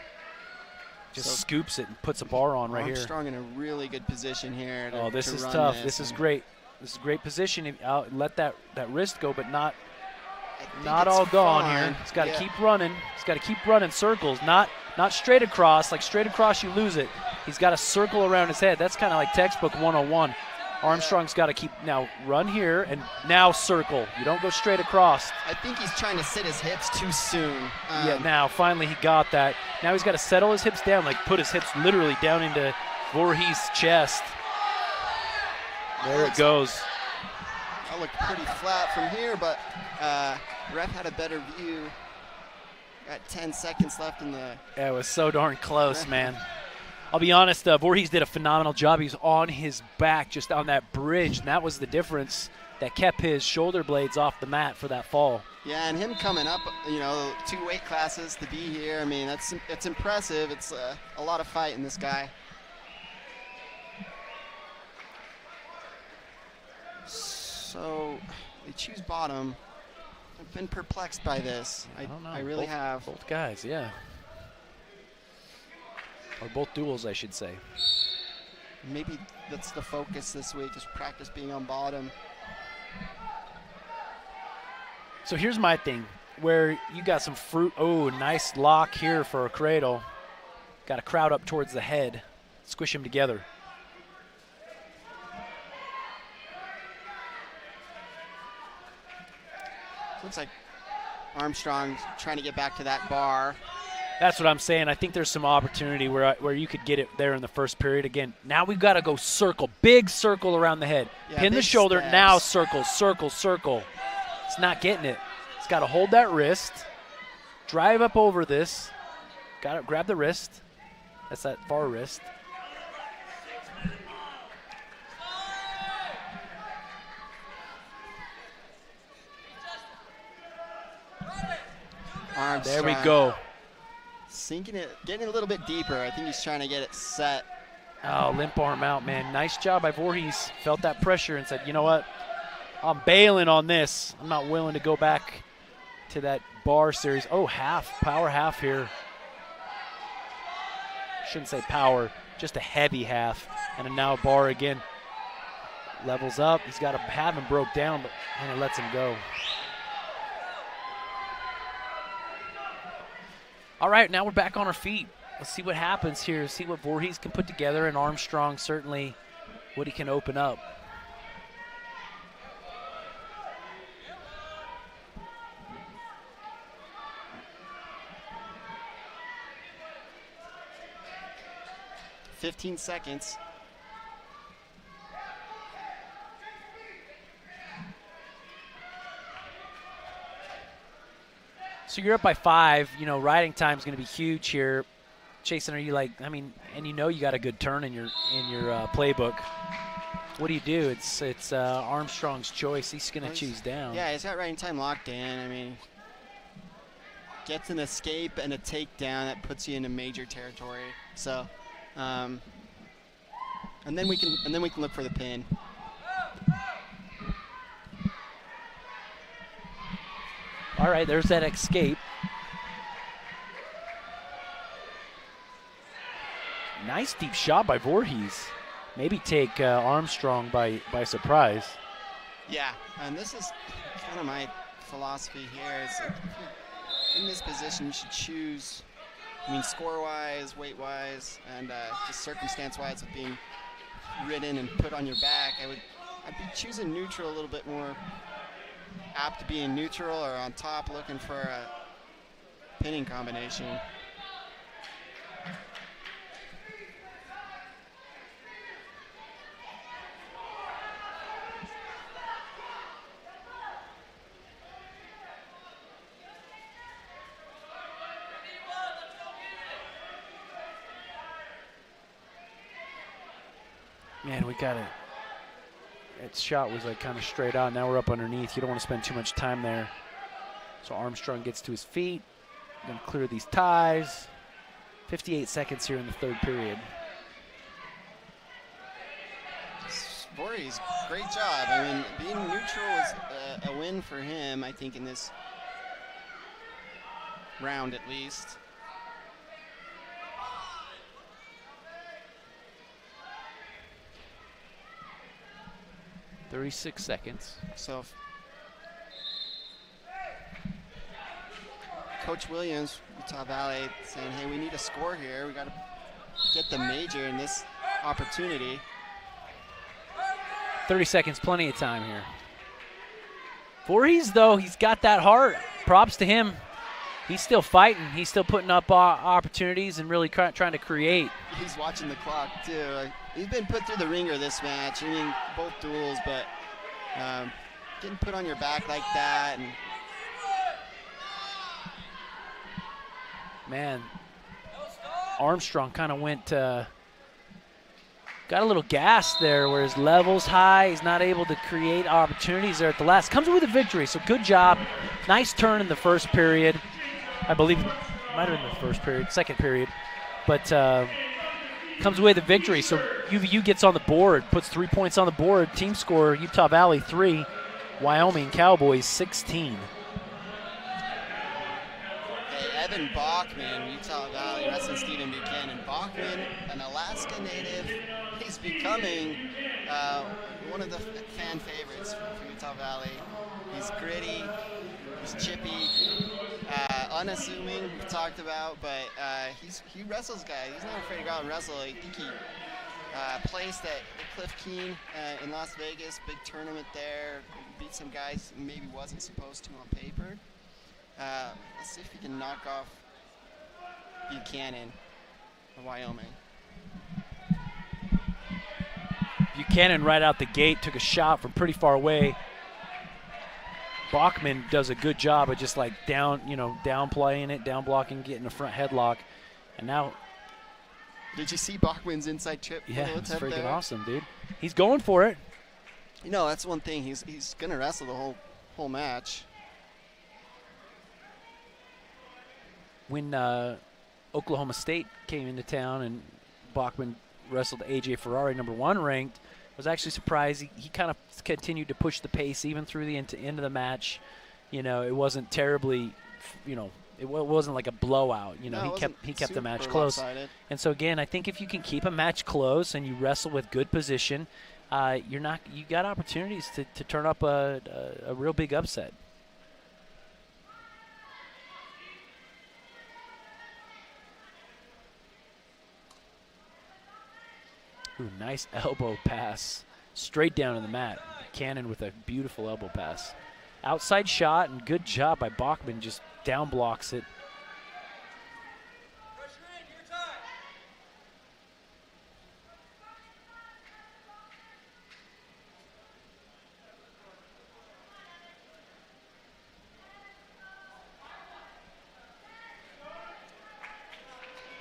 Just scoops it and puts a bar on right here. Armstrong in a really good position here. This is tough. This is great. This is great position. Let that wrist go, but not all gone here. He's got to keep running. He's got to keep running circles, not straight across. Like straight across, you lose it. He's got to circle around his head. That's kind of like textbook 101. Armstrong's got to keep now run here and now circle. You don't go straight across. I think he's trying to sit his hips too soon. Yeah, now finally he got that. Now he's got to settle his hips down, like put his hips literally down into Voorhees' chest. There it goes. That looked pretty flat from here, but ref had a better view. Got 10 seconds left in the... Yeah, it was so darn close, man. I'll be honest, Voorhees did a phenomenal job. He was on his back just on that bridge, and that was the difference that kept his shoulder blades off the mat for that fall. Yeah, and him coming up, 2 weight classes to be here, I mean, it's impressive. It's a lot of fight in this guy. So they choose bottom. I've been perplexed by this. I don't know. I really have. Both guys, yeah. Or both duels, I should say. Maybe that's the focus this week, is practice being on bottom. So here's my thing, where you got some fruit. Oh, nice lock here for a cradle. Got to crowd up towards the head. Squish them together. Looks like Armstrong trying to get back to that bar. That's what I'm saying. I think there's some opportunity where you could get it there in the first period. Again, now we've got to go circle. Big circle around the head. Yeah, pin the shoulder. Steps. Now circle, circle, circle. It's not getting it. It's got to hold that wrist. Drive up over this. Got to grab the wrist. That's that far wrist. There we go. Sinking it, getting a little bit deeper. I think he's trying to get it set. Oh, limp arm out, man. Nice job by Voorhees. Felt that pressure and said, you know what? I'm bailing on this. I'm not willing to go back to that bar series. Oh, power half here. Shouldn't say power, just a heavy half. And now bar again. Levels up. He's got to have him broke down, and it lets him go. All right, now we're back on our feet. Let's see what happens here. See what Voorhees can put together, and Armstrong certainly what he can open up. $15 seconds. So you're up by 5. You know, riding time is going to be huge here. Jason, are you like? I mean, and you know you got a good turn in your playbook. What do you do? It's Armstrong's choice. He's going to choose down. Yeah, he's got riding time locked in. I mean, gets an escape and a takedown that puts you into major territory. So, and then we can look for the pin. All right, there's that escape. Nice deep shot by Voorhees. Maybe take Armstrong by surprise. Yeah, and this is kind of my philosophy here. Is in this position, you should choose. I mean, score-wise, weight-wise, and just circumstance-wise of being ridden and put on your back. I'd be choosing neutral a little bit more. Apt to be in neutral or on top, looking for a pinning combination. Man, we got it. That shot was like kind of straight out. Now we're up underneath. You don't want to spend too much time there. So Armstrong gets to his feet. Going to clear these ties. 58 seconds here in the third period. Voorhees, great job. I mean, being neutral is a win for him, I think, in this round at least. .36 seconds. So, Coach Williams, Utah Valley, saying, hey, we need a score here. We got to get the major in this opportunity. 30 seconds, plenty of time here. Voorhees, though, he's got that heart. Props to him. He's still fighting. He's still putting up opportunities and really trying to create. He's watching the clock, too. He's been put through the ringer this match. I mean, both duels, but getting put on your back like that. And man, Armstrong kind of went, got a little gas there where his level's high. He's not able to create opportunities there at the last. Comes with a victory, so good job. Nice turn in the first period. I believe it might have been the first period, second period. But comes away with a victory. So UVU gets on the board, puts 3 points on the board. Team score, Utah Valley 3, Wyoming Cowboys 16. Evan Bachman, Utah Valley, wrestling Stephen Buchanan. Bachman, an Alaska native, he's becoming one of the fan favorites for Utah Valley. He's gritty, he's chippy, unassuming, we talked about, but he wrestles guys. He's not afraid to go out and wrestle. I think he placed at Cliff Keen in Las Vegas, big tournament there, beat some guys he maybe wasn't supposed to on paper. Let's see if he can knock off Buchanan of Wyoming. Buchanan right out the gate took a shot from pretty far away. Bachman does a good job of just like down playing it, down blocking, getting a front headlock. And now, did you see Bachman's inside trip? Yeah, it's freaking awesome, dude. He's going for it. You know, that's one thing. He's gonna wrestle the whole match. when Oklahoma State came into town and Bachman wrestled A.J. Ferrari, #1 ranked, I was actually surprised. He kind of continued to push the pace even through the end of the match. You know, it wasn't terribly, you know, it wasn't like a blowout. You know, No, he kept the match close. Lopsided. And so again, I think if you can keep a match close and you wrestle with good position, you got opportunities to turn up a real big upset. Ooh, nice elbow pass. Straight down in the mat. Cannon with a beautiful elbow pass. Outside shot, and good job by Bachman, just down blocks it.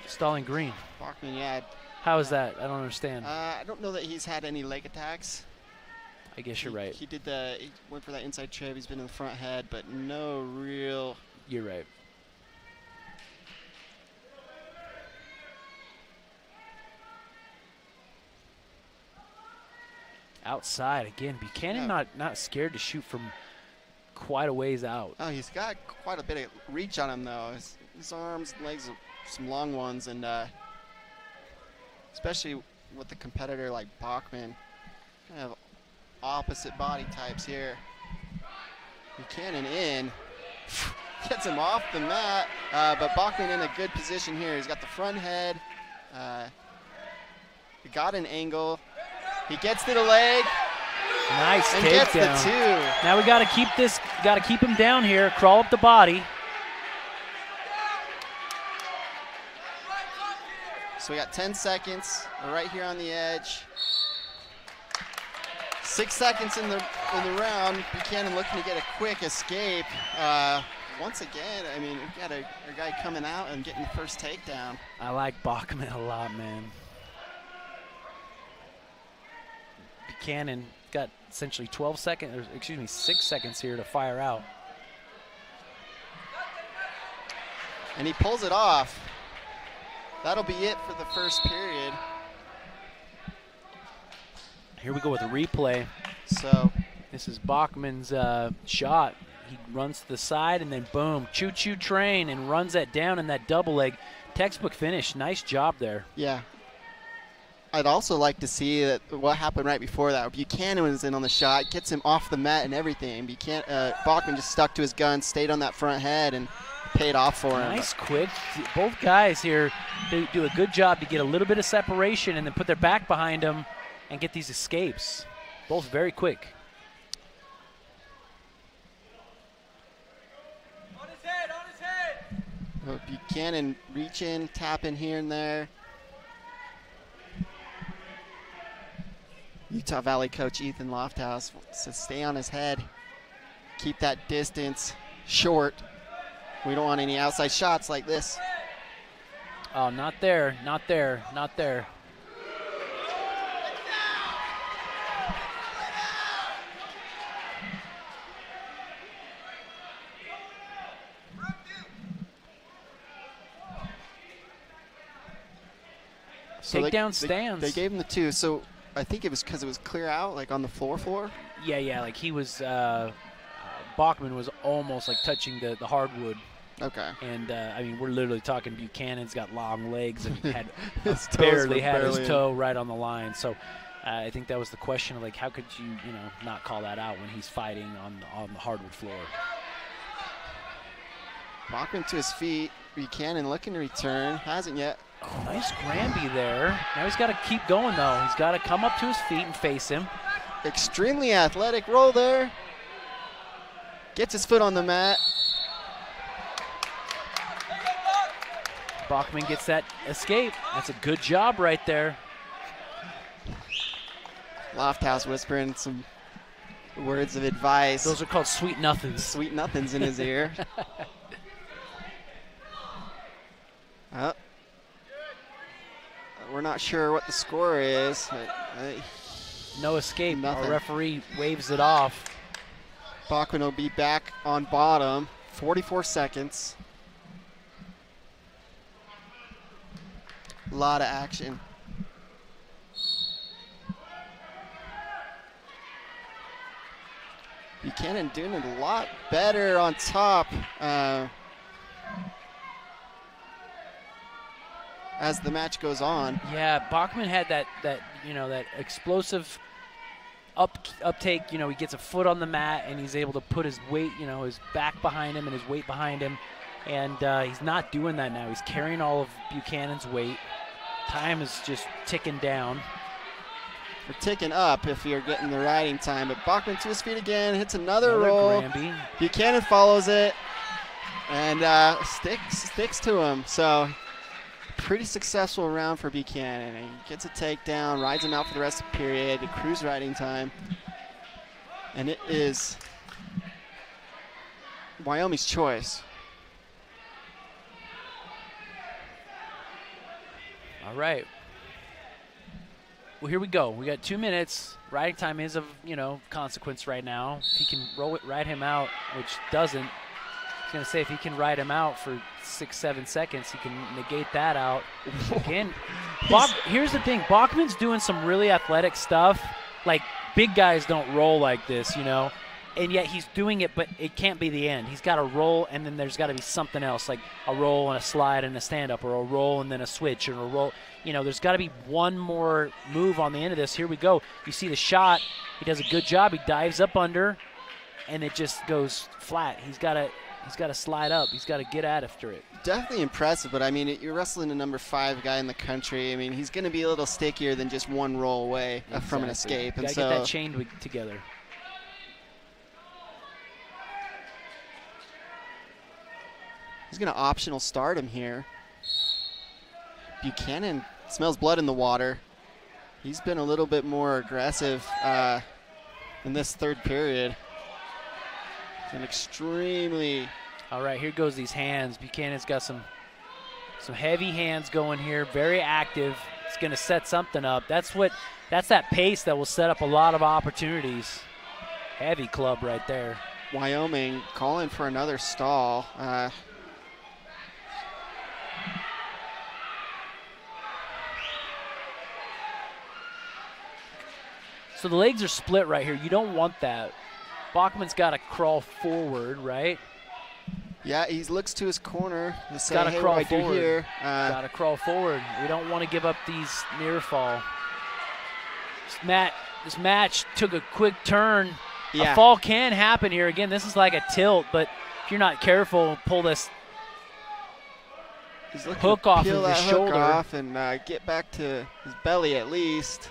Stalling green. Bachman, yeah. How is that? I don't understand. I don't know that he's had any leg attacks. I guess you're right. He went for that inside trip. He's been in the front head, but no real. You're right. Outside again. Buchanan not scared to shoot from quite a ways out. Oh, he's got quite a bit of reach on him though. His arms, legs, are some long ones, and especially with a competitor like Bachman, kind of opposite body types here. Buchanan in, gets him off the mat, but Bachman in a good position here. He's got the front head, he got an angle, he gets to the leg, nice and takedown. gets the two. Now we got to keep him down here, crawl up the body. So we got 10 seconds. We're right here on the edge. 6 seconds in the round. Buchanan looking to get a quick escape. Once again, I mean, we've got a guy coming out and getting the first takedown. I like Bachman a lot, man. Buchanan got essentially 6 seconds here to fire out. And he pulls it off. That'll be it for the first period. Here we go with a replay. So this is Bachman's shot. He runs to the side and then boom, choo-choo train, and runs that down in that double leg. Textbook finish. Nice job there. yeah. I'd also like to see that what happened right before that. Buchanan was in on the shot, gets him off the mat and everything. Bachman just stuck to his gun, stayed on that front head, and paid off for him. Nice quick. Both guys here do a good job to get a little bit of separation and then put their back behind them and get these escapes. Both very quick. On his head. Buchanan reaching, tapping here and there. Utah Valley coach Ethan Lofthouse says stay on his head, keep that distance short. We don't want any outside shots like this. Oh, not there, not there, not there. Takedown stands. They gave him the two, so I think it was because it was clear out, like on the floor. Yeah, like he was, Bachman was almost like touching the hardwood. Okay. And, I mean, we're literally talking Buchanan's got long legs and had His toes barely were had his barely toe right on the line. So I think that was the question of, like, how could you, not call that out when he's fighting on the hardwood floor. Bachman to his feet. Buchanan looking to return. Hasn't yet. Oh, nice Granby there. Now he's got to keep going, though. He's got to come up to his feet and face him. Extremely athletic roll there. Gets his foot on the mat. Bachman gets that escape. That's a good job right there. Lofthouse whispering some words of advice. Those are called sweet nothings. Sweet nothings in his ear. We're not sure what the score is. No escape. Nothing. Our referee waves it off. Bachman will be back on bottom. 44 seconds. A lot of action. Buchanan doing it a lot better on top as the match goes on. Yeah, Bachman had that explosive uptake. He gets a foot on the mat and he's able to put his weight, his back behind him and his weight behind him. And he's not doing that now. He's carrying all of Buchanan's weight. Time is just ticking down. We're ticking up if you're getting the riding time. But Bachman to his feet again, hits another roll. Granby. Buchanan follows it and sticks to him. So pretty successful round for Buchanan. He gets a takedown, rides him out for the rest of the period, cruise riding time. And it is Wyoming's choice. All right. Well, here we go. We got 2 minutes. Riding time is of, consequence right now. If he can ride him out, which doesn't. I was going to say if he can ride him out for 6-7 seconds, he can negate that out. Again, here's the thing. Bachman's doing some really athletic stuff. Like, big guys don't roll like this, And yet he's doing it, but it can't be the end. He's got to roll, and then there's got to be something else, like a roll and a slide and a stand-up, or a roll and then a switch, or a roll. There's got to be one more move on the end of this. Here we go. You see the shot. He does a good job. He dives up under, and it just goes flat. He's got to slide up. He's got to get after it. Definitely impressive, but, you're wrestling a number 5 guy in the country. He's going to be a little stickier than just one roll away from an escape. Got to get that chain together. He's going to optional start him here. Buchanan smells blood in the water. He's been a little bit more aggressive in this third period. It's an extremely... All right, here goes these hands. Buchanan's got some heavy hands going here, very active. It's going to set something up. That's that pace that will set up a lot of opportunities. Heavy club right there. Wyoming calling for another stall. So the legs are split right here. You don't want that. Bachman's got to crawl forward, right? Yeah, he looks to his corner. He's got to hey, crawl what do I do forward. here? Got to crawl forward. We don't want to give up these near fall. This match took a quick turn. Yeah. A fall can happen here. Again, this is like a tilt, but if you're not careful, pull this hook off of his shoulder. Hook off and get back to his belly at least.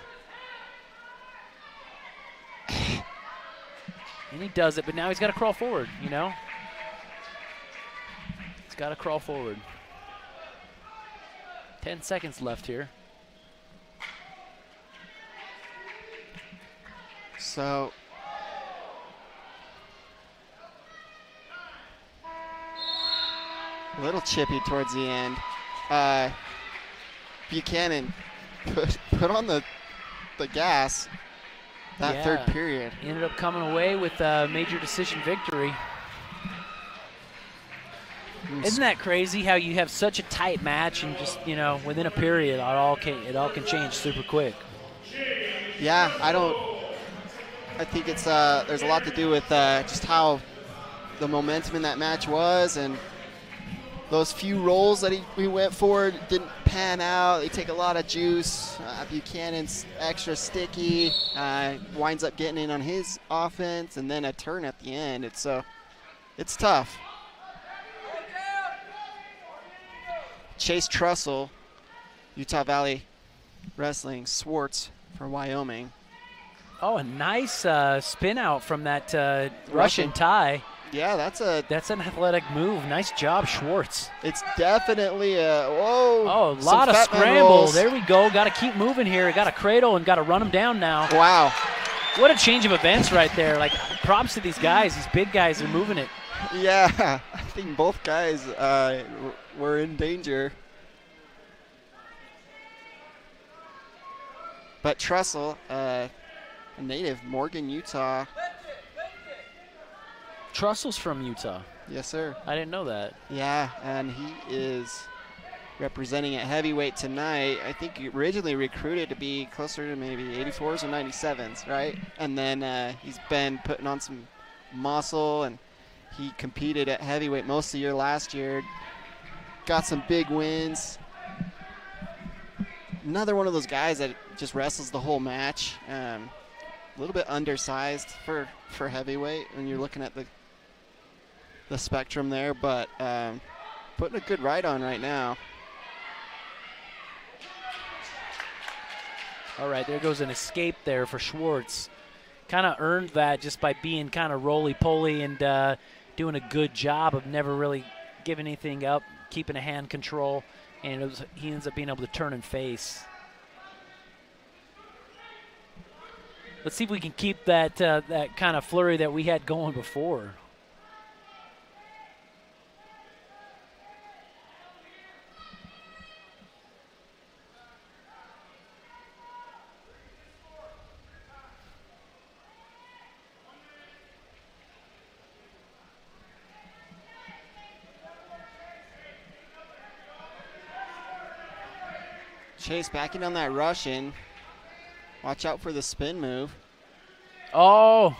And he does it, but now he's got to crawl forward, He's got to crawl forward. 10 seconds left here. So a little chippy towards the end. Buchanan put on the gas that third period. He ended up coming away with a major decision victory. Isn't that crazy how you have such a tight match and just, within a period it all can change super quick. Yeah, I think it's there's a lot to do with just how the momentum in that match was, and those few rolls that he went for didn't pan out. They take a lot of juice. Buchanan's extra sticky, winds up getting in on his offense, and then a turn at the end. It's tough. Chase Trussell, Utah Valley Wrestling, Swartz for Wyoming. Oh, a nice spin out from that Russian tie. Yeah, that's an athletic move. Nice job, Schwartz. It's definitely a whoa. Oh, a lot of scramble. There we go. Got to keep moving here. Got to cradle and got to run him down now. Wow. What a change of events right there. Like, props to these guys. These big guys are moving it. Yeah, I think both guys were in danger. But Trussell, a native, Morgan, Utah. Trussell's from Utah. Yes, sir. I didn't know that. Yeah, and he is representing at heavyweight tonight. I think he originally recruited to be closer to maybe 84s or 97s, right? And then he's been putting on some muscle, and he competed at heavyweight most of the year last year. Got some big wins. Another one of those guys that just wrestles the whole match. A little bit undersized for heavyweight when you're looking at the spectrum there, but putting a good ride on right now. All right, there goes an escape there for Schwartz. Kind of earned that just by being kind of roly-poly and doing a good job of never really giving anything up, keeping a hand control, and he ends up being able to turn and face. Let's see if we can keep that that kind of flurry that we had going before. Chase backing on that Russian. Watch out for the spin move. Oh,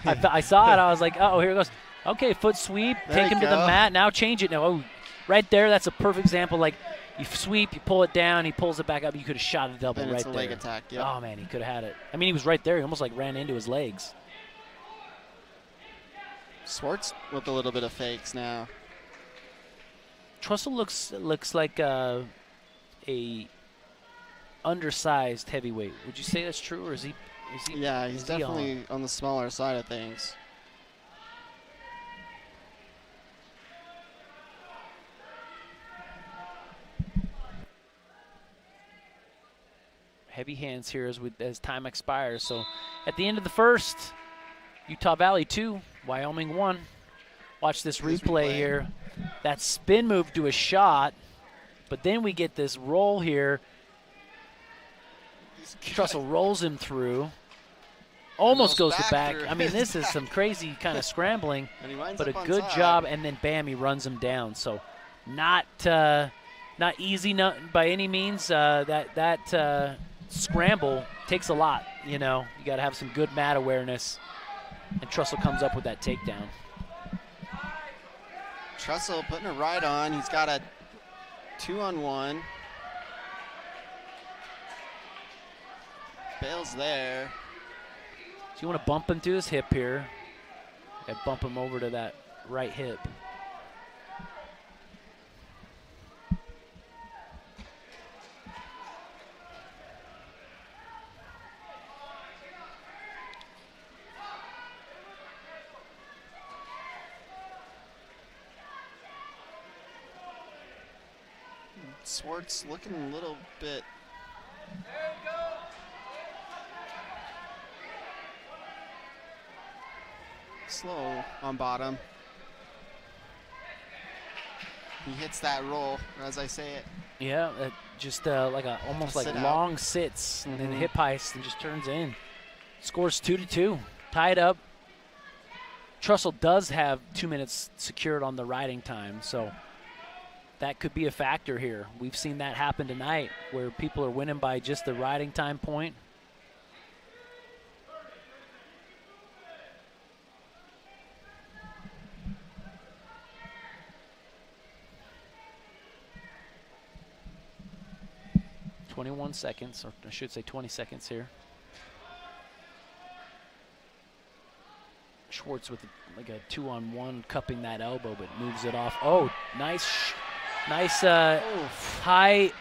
I saw it. I was like, oh, here it goes. Okay, foot sweep. There Take you him to go. the mat. Now change it. Now, oh, right there. That's a perfect example. Like, you sweep, you pull it down, he pulls it back up. You could have shot a double Then right it's a there. leg attack, yep. Oh, man, he could have had it. I mean, he was right there. He almost, like, ran into his legs. Swartz with a little bit of fakes now. Trussell looks like a undersized heavyweight. Would you say that's true, or is he? Yeah, he's is he definitely on the smaller side of things. Heavy hands here as time expires. So at the end of the first, Utah Valley 2, Wyoming 1. Watch this replay here. That spin move to a shot, but then we get this roll here. Trussell rolls him through. Almost goes to back. through I mean, this his is some crazy kind of scrambling, And he winds but a up on good top. job, and then bam, he runs him down. So not easy by any means. That scramble takes a lot, you know. You got to have some good mat awareness, and Trussell comes up with that takedown. Trussell putting a right on. He's got a 2-on-1. Bails there. So you want to bump him to his hip here and bump him over to that right hip. Swartz looking a little bit slow on bottom. He hits that roll, as I say it. Yeah, just like almost like Sit out. long sits and then Mhm. hip heist and just turns in. Scores 2-2, tied up. Trussell does have 2 minutes secured on the riding time, so that could be a factor here. We've seen that happen tonight where people are winning by just the riding time point. .21 seconds, or I should say 20 seconds here. Schwartz with like a 2-on-1, cupping that elbow, but moves it off. Oh, nice high.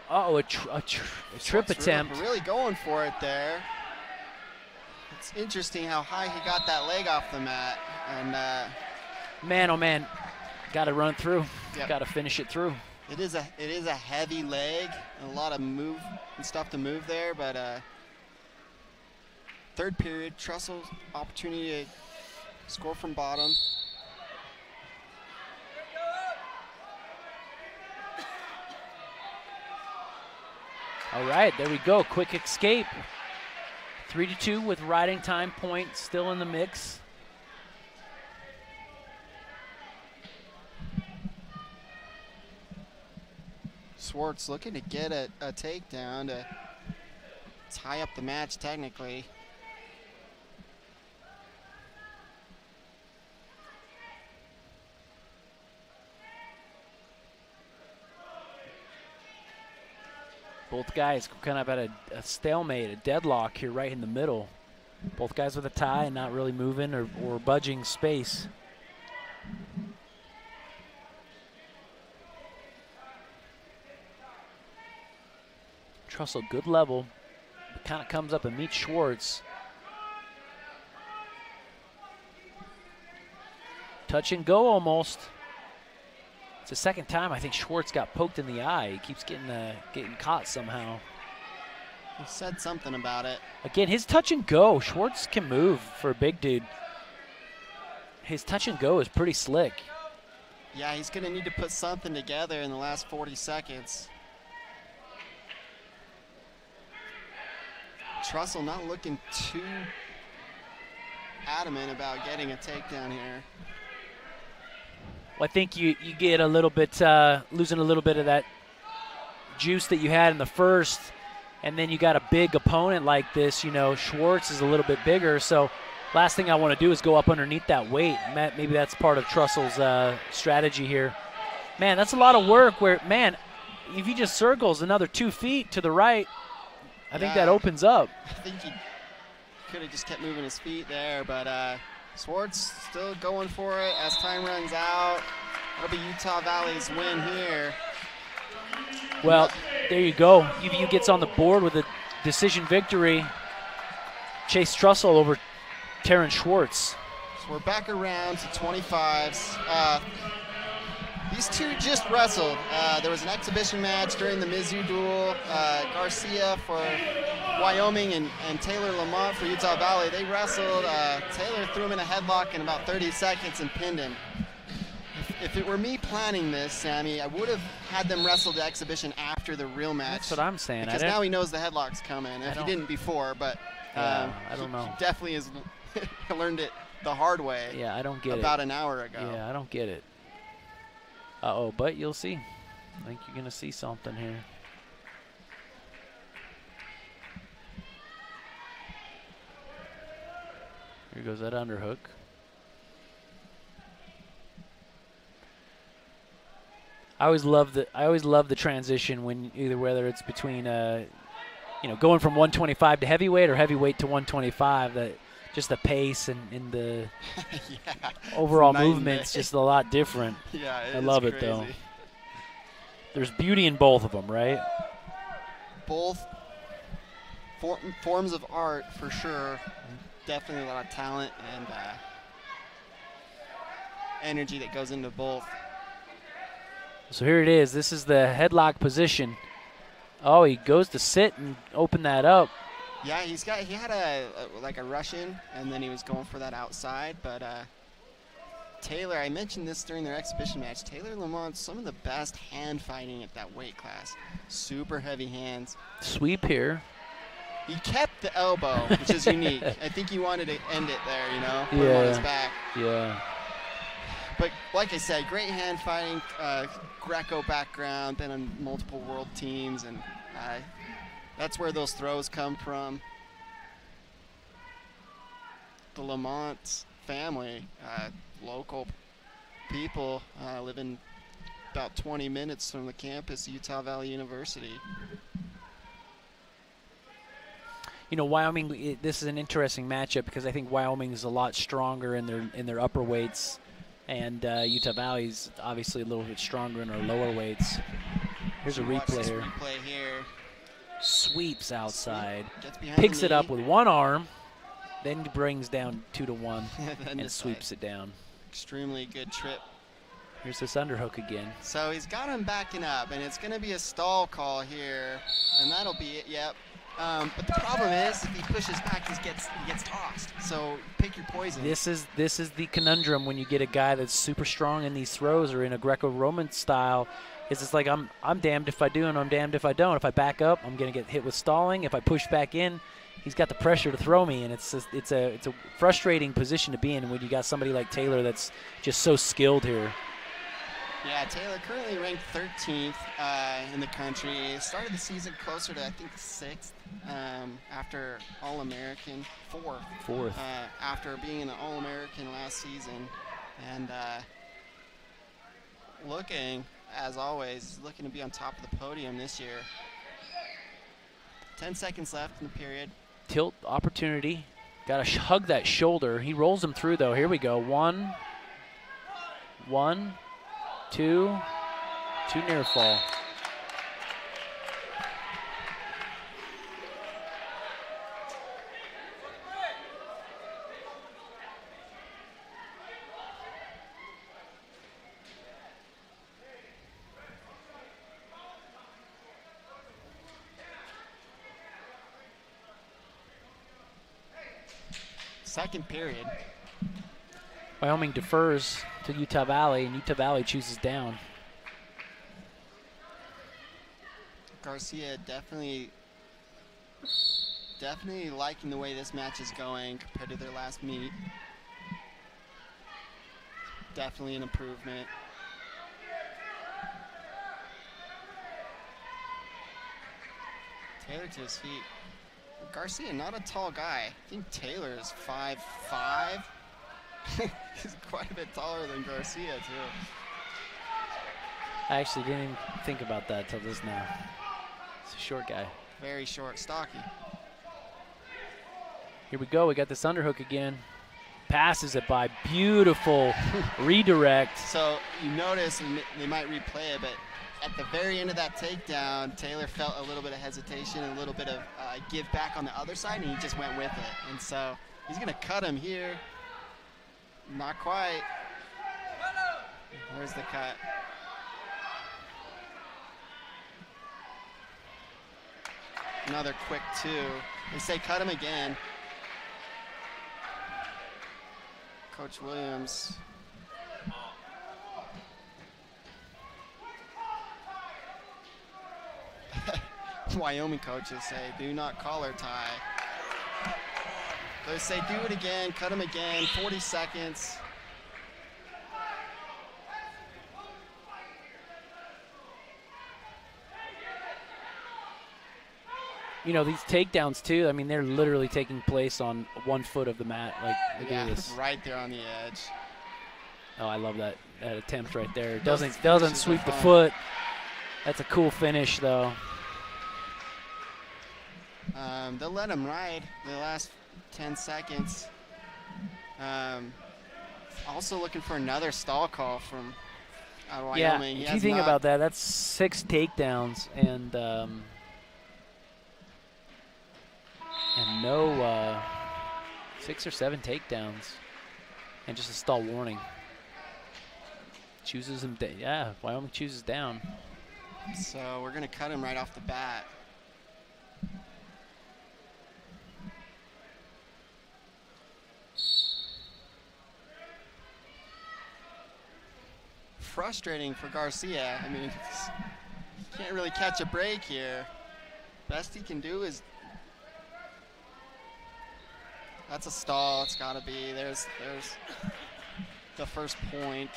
A trip Swartz attempt. Really going for it there. It's interesting how high he got that leg off the mat, and Man, oh man, got to run through. Yep. Got to finish it through. it is a heavy leg and a lot of move and stuff to move there. But third period, Trussell's opportunity to score from bottom. All right, there we go. Quick escape. 3-2 with riding time point still in the mix. Schwartz looking to get a takedown to tie up the match technically. Both guys kind of at a stalemate, a deadlock here right in the middle. Both guys with a tie and not really moving or budging space. Trussell, good level. Kind of comes up and meets Schwartz. Touch and go almost. It's the second time I think Schwartz got poked in the eye. He keeps getting caught somehow. He said something about it. Again, his touch and go. Schwartz can move for a big dude. His touch and go is pretty slick. Yeah, he's going to need to put something together in the last 40 seconds. Trussell not looking too adamant about getting a takedown here. Well, I think you get a little bit, losing a little bit of that juice that you had in the first, and then you got a big opponent like this. You know, Schwartz is a little bit bigger, so last thing I want to do is go up underneath that weight. Maybe that's part of Trussell's strategy here. Man, that's a lot of work where, man, if he just circles another 2 feet to the right, I think that opens up. I think he could have just kept moving his feet there, but Schwartz still going for it as time runs out. That'll be Utah Valley's win here. Well, there you go. UVU gets on the board with a decision victory. Chase Trussell over Terrence Schwartz. So we're back around to 25s. These two just wrestled. There was an exhibition match during the Mizzou duel. Garcia for Wyoming and Taylor Lamont for Utah Valley. They wrestled. Taylor threw him in a headlock in about 30 seconds and pinned him. If it were me planning this, Sammy, I would have had them wrestle the exhibition after the real match. That's what I'm saying. Because now he knows the headlock's coming. If he didn't before, but I don't know. He definitely has learned it the hard way. Yeah, I don't get it. About an hour ago. Yeah, I don't get it. Uh-oh, but you'll see. I think you're going to see something here. Here goes that underhook. I always love the transition when whether it's between going from 125 to heavyweight or heavyweight to 125. That just the pace and the overall movement's just a lot different. Yeah, I love it though. There's beauty in both of them, right? Both forms of art for sure. Definitely a lot of talent and energy that goes into both. So here it is. This is the headlock position. Oh, he goes to sit and open that up. Yeah, he had a Russian, and then he was going for that outside. But Taylor, I mentioned this during their exhibition match. Taylor Lamont's some of the best hand fighting at that weight class. Super heavy hands. Sweep here. He kept the elbow, which is unique. I think he wanted to end it there, put him on his back. Yeah. But like I said, great hand fighting, Greco background, been on multiple world teams, and that's where those throws come from. The Lamont family, local people, living about 20 minutes from the campus, Utah Valley University. Wyoming, this is an interesting matchup because I think Wyoming is a lot stronger in their upper weights, and Utah Valley's obviously a little bit stronger in their lower weights. Here's a replay here. Sweeps outside, picks it up with one arm, then brings down 2-1 and sweeps it down. Extremely good trip. Here's this underhook again. So he's got him backing up, and it's going to be a stall call here, and that'll be it. Yep. But the problem is, if he pushes back, he gets tossed. So pick your poison. This is the conundrum when you get a guy that's super strong in these throws or in a Greco-Roman style. It's like I'm damned if I do and I'm damned if I don't. If I back up, I'm going to get hit with stalling. If I push back in, he's got the pressure to throw me, and it's a frustrating position to be in when you got somebody like Taylor that's just so skilled here. Yeah, Taylor currently ranked 13th in the country. Started the season closer to, I think, 6th after All-American, 4th. After being an All-American last season. And looking, as always, looking to be on top of the podium this year. 10 seconds left in the period. Tilt opportunity. Got to hug that shoulder. He rolls him through, though. Here we go. 1, 2 near fall. Second period. Wyoming defers to Utah Valley, and Utah Valley chooses down. Garcia definitely liking the way this match is going compared to their last meet. Definitely an improvement. Taylor to his feet. Garcia, not a tall guy. I think Taylor is 5'5". He's quite a bit taller than Garcia, too. I actually didn't even think about that till just now. It's a short guy. Very short, stocky. Here we go. We got this underhook again. Passes it by. Beautiful redirect. So you notice, and they might replay it, but at the very end of that takedown, Taylor felt a little bit of hesitation, a little bit of give back on the other side, and he just went with it. And so he's going to cut him here. Not quite. Where's the cut? Another quick 2. They say cut him again. Coach Williams. Wyoming coaches say, do not collar tie. They say, do it again, cut him again, 40 seconds. You know, these takedowns, too, I mean, they're literally taking place on 1 foot of the mat. Like, look at this. Right there on the edge. Oh, I love that attempt right there. Doesn't sweep the foot. That's a cool finish, though. They'll let him ride the last 10 seconds. Also looking for another stall call from Wyoming. Yeah, if you think about that, that's 6 takedowns and no 6 or 7 takedowns and just a stall warning. Chooses him. Yeah, Wyoming chooses down. So we're going to cut him right off the bat. Frustrating for Garcia. I mean, he can't really catch a break here. Best he can do is, that's a stall. It's got to be. There's the first point.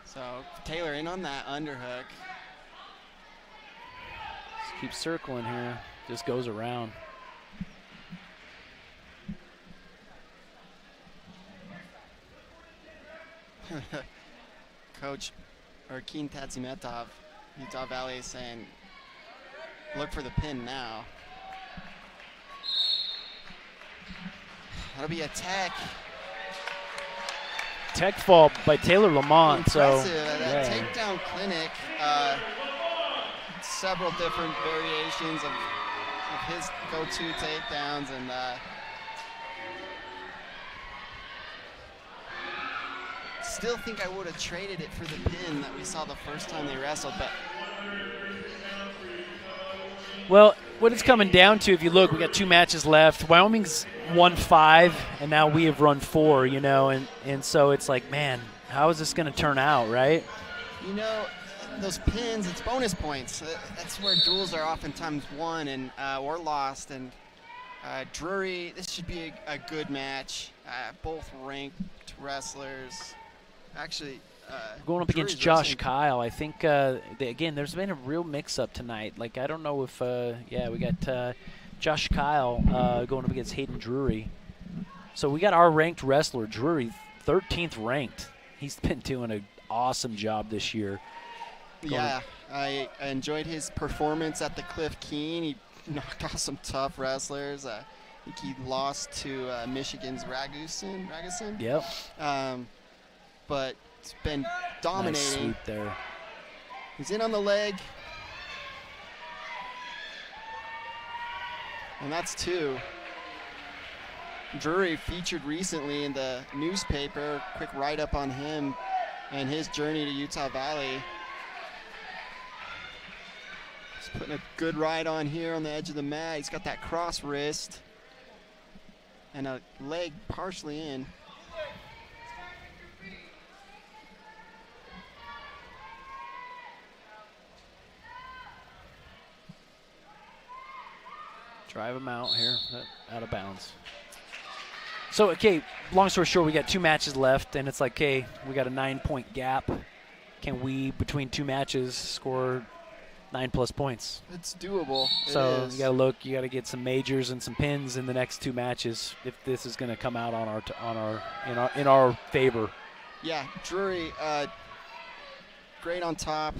So Taylor in on that underhook. Just keep circling here. Just goes around. Coach Keen Tatsimetov, Utah Valley, is saying, look for the pin now. That'll be a tech. Tech fall by Taylor Lamont. Impressive. So At that takedown clinic, several different variations of his go-to takedowns, and still think I would have traded it for the pin that we saw the first time they wrestled, but well, what it's coming down to, if you look, we got 2 matches left. Wyoming's won 5, and now we have run 4, you know, and so it's like, man, how is this going to turn out, right? You know, those pins, it's bonus points. That's where duels are oftentimes won and or lost, and Drury, this should be a good match. Both ranked wrestlers. Actually, going up against Drury's Josh wrestling- Kyle. I think, again, there's been a real mix-up tonight. Like, I don't know if, yeah, we got Josh Kyle going up against Hayden Drury. So we got our ranked wrestler, Drury, 13th ranked. He's been doing an awesome job this year. Yeah, I enjoyed his performance at the Cliff Keen. He knocked off some tough wrestlers. I think he lost to Michigan's Ragusin. Yep. But it's been Nice dominating. sweep there. He's in on the leg. And that's 2. Drury featured recently in the newspaper. Quick write-up on him and his journey to Utah Valley. He's putting a good ride on here on the edge of the mat. He's got that cross wrist and a leg partially in. Drive him out here, out of bounds. So, okay, long story short, we got 2 matches left, and it's like, okay, we got a 9-point gap. Can we, between 2 matches, score 9+ points? It's doable. So you got to look. You got to get some majors and some pins in the next 2 matches if this is going to come out in our favor. Yeah, Drury, great on top.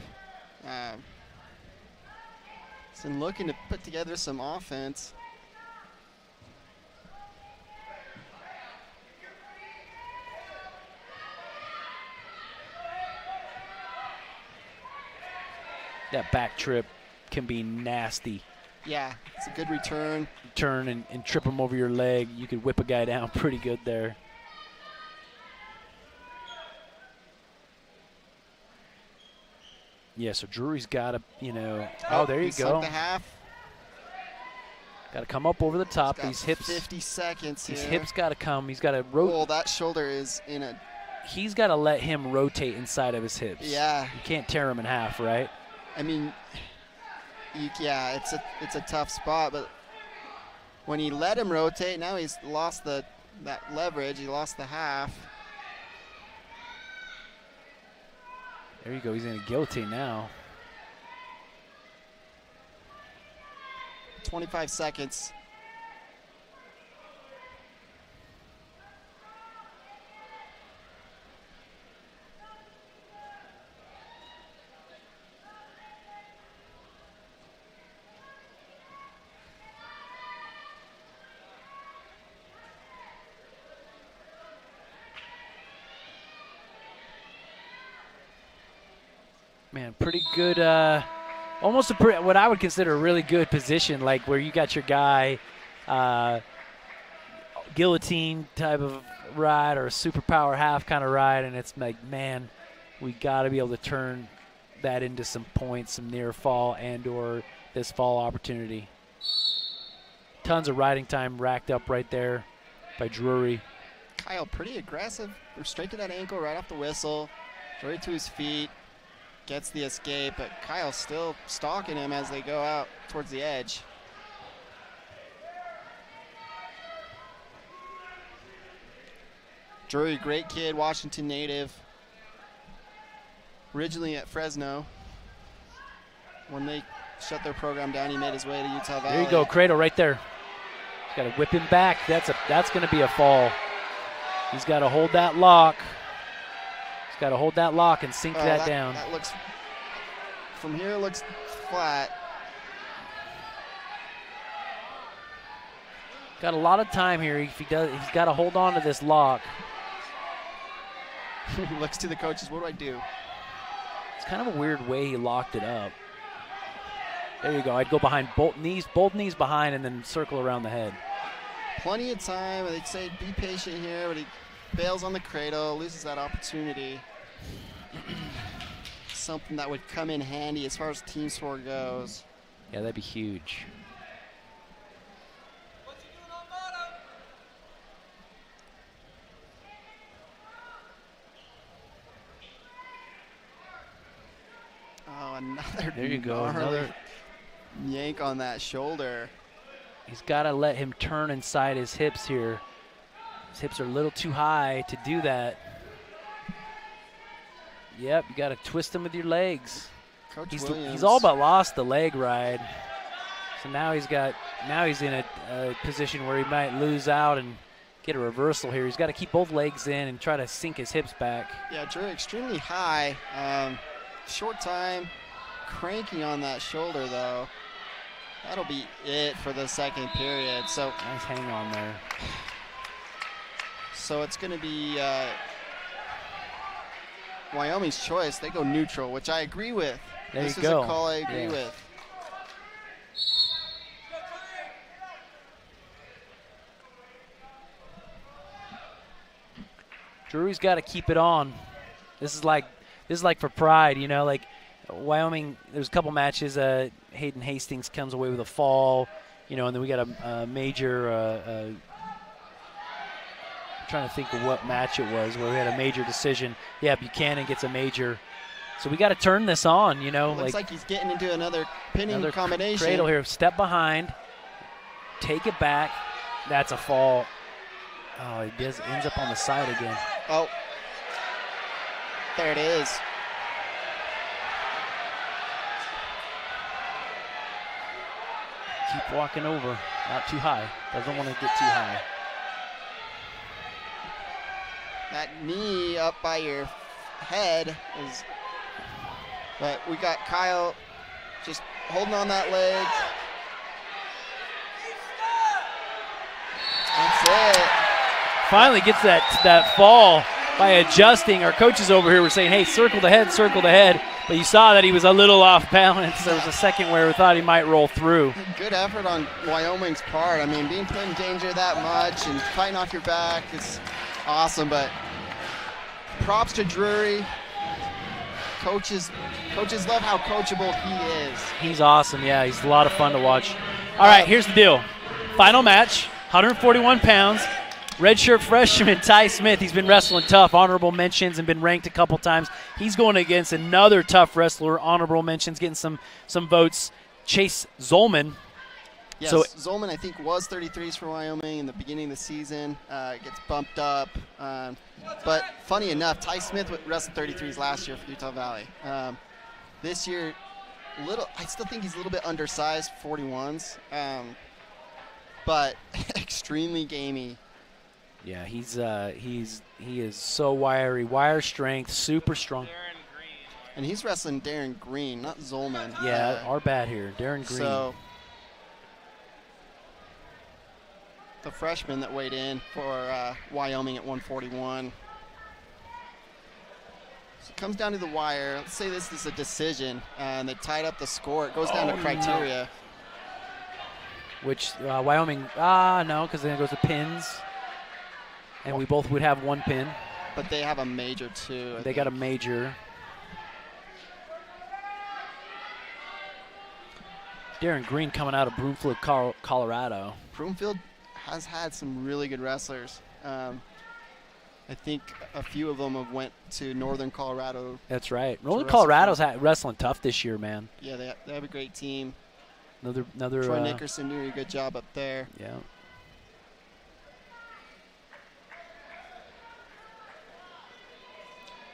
He's been looking to put together some offense. That back trip can be nasty. Yeah, it's a good return. Turn and trip him over your leg. You could whip a guy down pretty good there. Yeah, so Drury's got to, oh, there you he sunk go. the half. Got to come up over the top. Got These hips. 50 seconds here. These hips got to come. He's got to Oh, that shoulder is in a. He's got to let him rotate inside of his hips. Yeah. You can't tear him in half, right? I mean, yeah, it's a tough spot, but when he let him rotate, now he's lost that leverage. He lost the half. There you go. He's in a guillotine now. 25 seconds. Man, pretty good. Almost what I would consider a really good position, like where you got your guy guillotine type of ride or a superpower half kind of ride, and it's like, man, we got to be able to turn that into some points, some near fall and or this fall opportunity. Tons of riding time racked up right there by Drury. Kyle pretty aggressive. Straight to that ankle, right off the whistle, right to his feet. Gets the escape, but Kyle's still stalking him as they go out towards the edge. Drury, great kid, Washington native. Originally at Fresno. When they shut their program down, he made his way to Utah Valley. There you go, Cradle right there. Got to whip him back. That's going to be a fall. He's got to hold that lock. He's got to hold that lock and sink that down. That looks, from here, looks flat. Got a lot of time here. If he does, he's got to hold on to this lock. Looks to the coaches. What do I do? It's kind of a weird way he locked it up. There you go. I'd go behind both knees behind, and then circle around the head. Plenty of time. They'd say be patient here, but he bails on the cradle, loses that opportunity. Something that would come in handy as far as team score goes. Yeah, that'd be huge. What's he doing on bottom? Oh, another There you go. gnarly Another. yank on that shoulder. He's got to let him turn inside his hips here. His hips are a little too high to do that. Yep, you got to twist them with your legs. Coach He's Williams. all but lost the leg ride. So now he's in a position where he might lose out and get a reversal here. He's got to keep both legs in and try to sink his hips back. Yeah, Drew, extremely high. Short time, cranking on that shoulder, though. That'll be it for the second period. So nice hang on there. So it's going to be Wyoming's choice. They go neutral, which I agree with. This is a call I agree with. Drury's got to keep it on. This is like for pride, you know. Like Wyoming, there's a couple matches. Hayden Hastings comes away with a fall, you know, and then we got a major. I'm trying to think of what match it was where we had a major decision. Yeah, Buchanan gets a major. So we got to turn this on, you know. Looks like he's getting into another pinning combination. Cradle here. Step behind. Take it back. That's a fall. Oh, he ends up on the side again. Oh, there it is. Keep walking over. Not too high. Doesn't want to get too high. That knee up by your head is. But we got Kyle just holding on that leg. That's it. Finally gets that fall by adjusting. Our coaches over here were saying, hey, circle the head. But you saw that he was a little off balance. There was a second where we thought he might roll through. Good effort on Wyoming's part. I mean, being put in danger that much and fighting off your back is awesome. But props to Drury. Coaches love how coachable he is. He's awesome, yeah. He's a lot of fun to watch. All right, here's the deal. Final match, 141 pounds. Redshirt freshman Ty Smith, he's been wrestling tough, honorable mentions, and been ranked a couple times. He's going against another tough wrestler, honorable mentions, getting some votes, Chase Zolman. Yes, so Zolman, I think, was 33s for Wyoming in the beginning of the season. Gets bumped up. But funny enough, Ty Smith wrestled 33s last year for Utah Valley. This year, I still think he's a little bit undersized, 41s, but extremely gamey. Yeah, he is so wiry, wire strength, super strong. And he's wrestling Darren Green, not Zolman. Yeah, our bad here, Darren Green. So the freshman that weighed in for Wyoming at 141. So it comes down to the wire. Let's say this is a decision, and they tied up the score. It goes down to criteria. No. Which Wyoming, no, because then it goes to pins. And we both would have one pin. But they have a major, too. They got a major. Darren Green coming out of Broomfield, Colorado. Broomfield has had some really good wrestlers. I think a few of them have went to Northern Colorado. That's right. Northern Colorado's wrestling tough this year, man. Yeah, they have a great team. Another Troy Nickerson doing a good job up there. Yeah.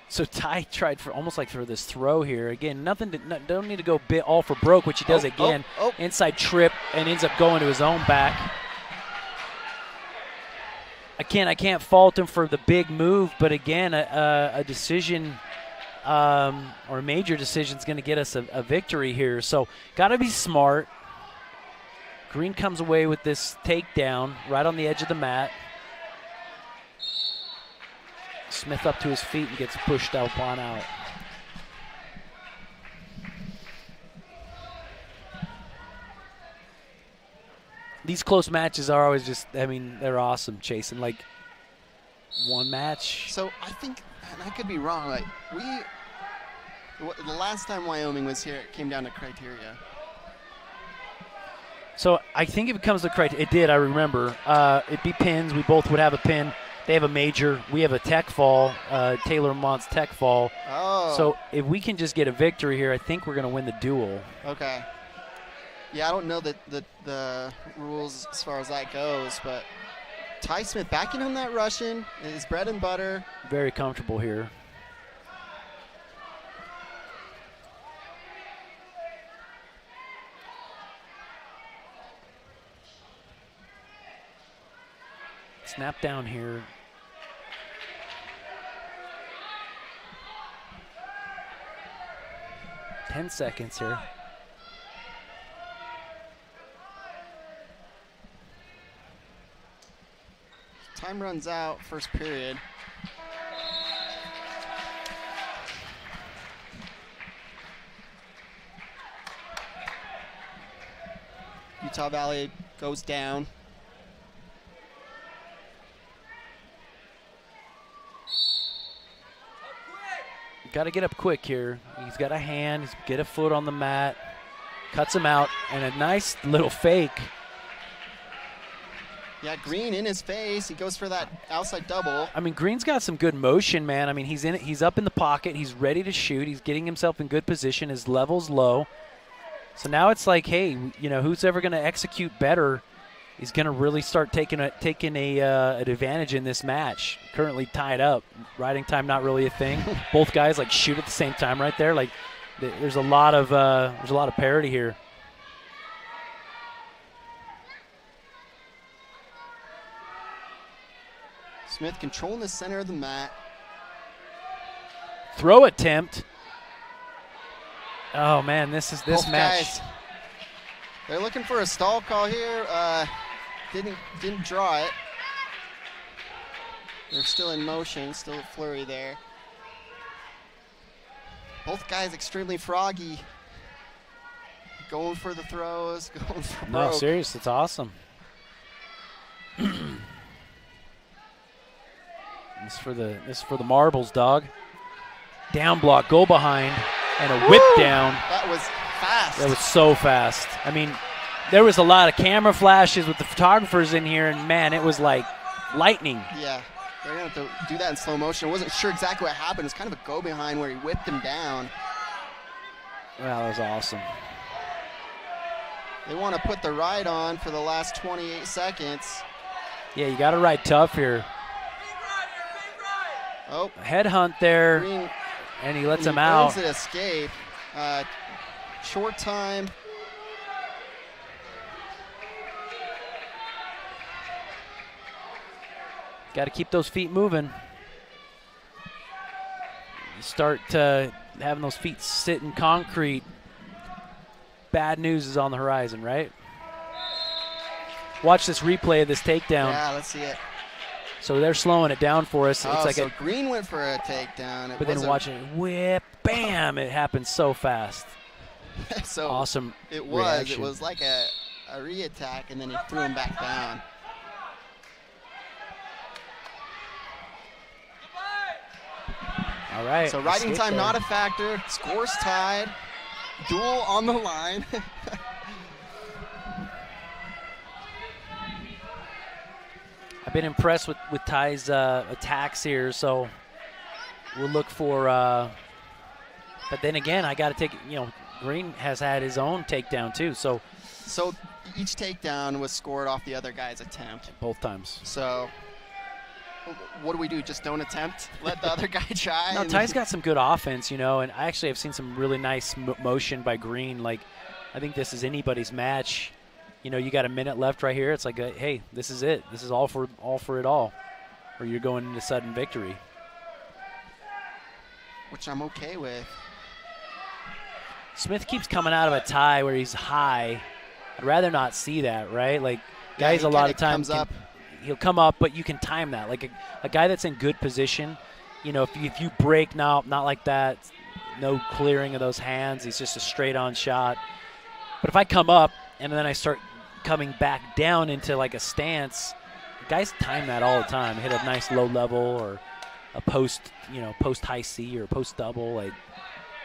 So Ty tried for almost like for this throw here. Again, don't need to go all for broke, which he does again. Inside trip and ends up going to his own back. I can't fault him for the big move, but again, a decision or a major decision is going to get us a victory here. So got to be smart. Green comes away with this takedown right on the edge of the mat. Smith up to his feet and gets pushed out out. These close matches are always just, I mean, they're awesome, Chase. And like one match. So I think, and I could be wrong, like the last time Wyoming was here, it came down to criteria. So I think if it comes to criteria, it did, I remember. It'd be pins. We both would have a pin. They have a major. We have a tech fall. Taylor Mont's tech fall. Oh. So if we can just get a victory here, I think we're going to win the duel. Okay. Yeah, I don't know the rules as far as that goes, but Ty Smith backing on that Russian is bread and butter. Very comfortable here. Snap down here. Ten seconds here. Time runs out, first period. Utah Valley goes down. Got to get up quick here. He's got a hand, get a foot on the mat, cuts him out, and a nice little fake. Yeah, Green in his face. He goes for that outside double. I mean, Green's got some good motion, man. I mean, he's in it. He's up in the pocket. He's ready to shoot. He's getting himself in good position. His level's low. So now it's like, hey, you know, who's ever going to execute better is going to really start taking an advantage in this match. Currently tied up. Riding time not really a thing. Both guys like shoot at the same time right there. Like there's a lot of parity here. Smith controlling the center of the mat. Throw attempt. Oh man, this Both match. Guys, they're looking for a stall call here. Didn't draw it. They're still in motion, still a flurry there. Both guys extremely froggy. Going for the throws, going for No, broke. serious, it's awesome. This is for the marbles, dog. Down block, go behind, and a whip down. That was fast. That was so fast. I mean, there was a lot of camera flashes with the photographers in here, and man, it was like lightning. Yeah, they're gonna have to do that in slow motion. I wasn't sure exactly what happened. It's kind of a go behind where he whipped him down. Wow, that was awesome. They want to put the ride on for the last 28 seconds. Yeah, you got to ride tough here. Oh, Headhunt there, Green, and he lets him he out. earns an escape. Short time. Got to keep those feet moving. You start having those feet sit in concrete. Bad news is on the horizon, right? Watch this replay of this takedown. Yeah, let's see it. So they're slowing it down for us. Oh, It's like so Green went for a takedown. but then watching it whip, bam! It happens so fast. So Awesome. It reaction. was like a re-attack, and then he threw him back down. All right. So riding escape time there. not a factor. Scores tied. Duel on the line. I've been impressed with Ty's attacks here, so we'll look for. But then again, I got to take. Green has had his own takedown too, so Each takedown was scored off the other guy's attempt. both times. So what do? Just don't attempt? Let the other guy try? No, and Ty's then- got some good offense, and I actually have seen some really nice motion by Green. Like, I think this is anybody's match. You got a minute left right here. It's like, hey, this is it. This is all for it all, or you're going into sudden victory. Which I'm okay with. Smith keeps coming out of a tie where he's high. I'd rather not see that, right? Like, guys he a lot kinda of times comes up. he'll come up, but you can time that. Like a guy that's in good position, if you break now, not like that, no clearing of those hands. He's just a straight-on shot. But if I come up and then I start coming back down into like a stance, guys time that all the time. Hit a nice low level or a post high C or post double. Like,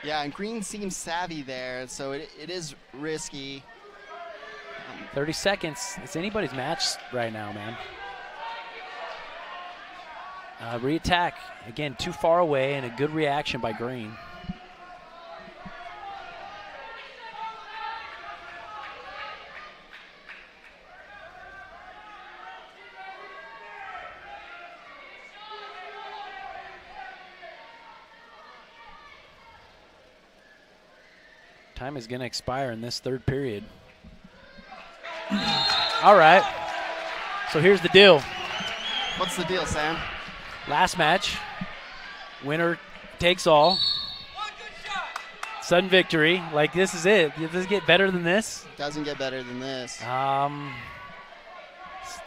Yeah, and Green seems savvy there, so it is risky. 30 seconds. It's anybody's match right now, man. Re-attack. Again, too far away and a good reaction by Green. Time is going to expire in this third period. All right. So here's the deal. What's the deal, Sam? Last match, winner takes all. Sudden victory. Like, this is it. Does it get better than this? Doesn't get better than this.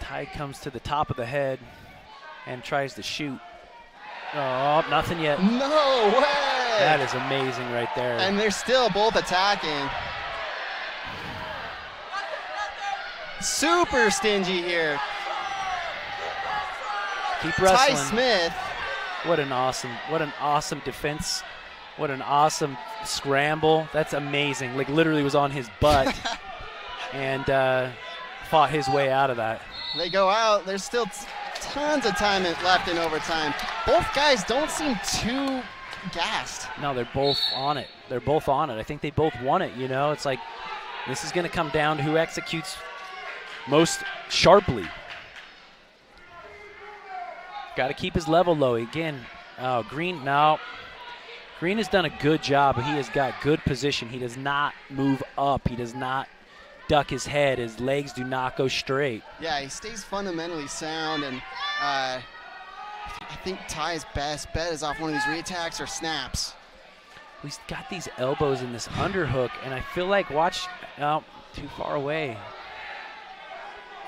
Ty comes to the top of the head and tries to shoot. Oh, nothing yet. No way! That is amazing right there. And they're still both attacking. Super stingy here. Keep wrestling. Ty Smith. What an awesome defense. What an awesome scramble. That's amazing. Like, literally was on his butt and fought his way out of that. They go out. There's still tons of time left in overtime. Both guys don't seem too gassed. No, they're both on it. They're both on it. I think they both want it, you know. It's like this is going to come down to who executes most sharply. Got to keep his level low. Again, Green has done a good job. He has got good position. He does not move up. He does not duck his head. His legs do not go straight. Yeah, he stays fundamentally sound, and I think Ty's best bet is off one of these reattacks or snaps. He's got these elbows in this underhook, and I feel like too far away.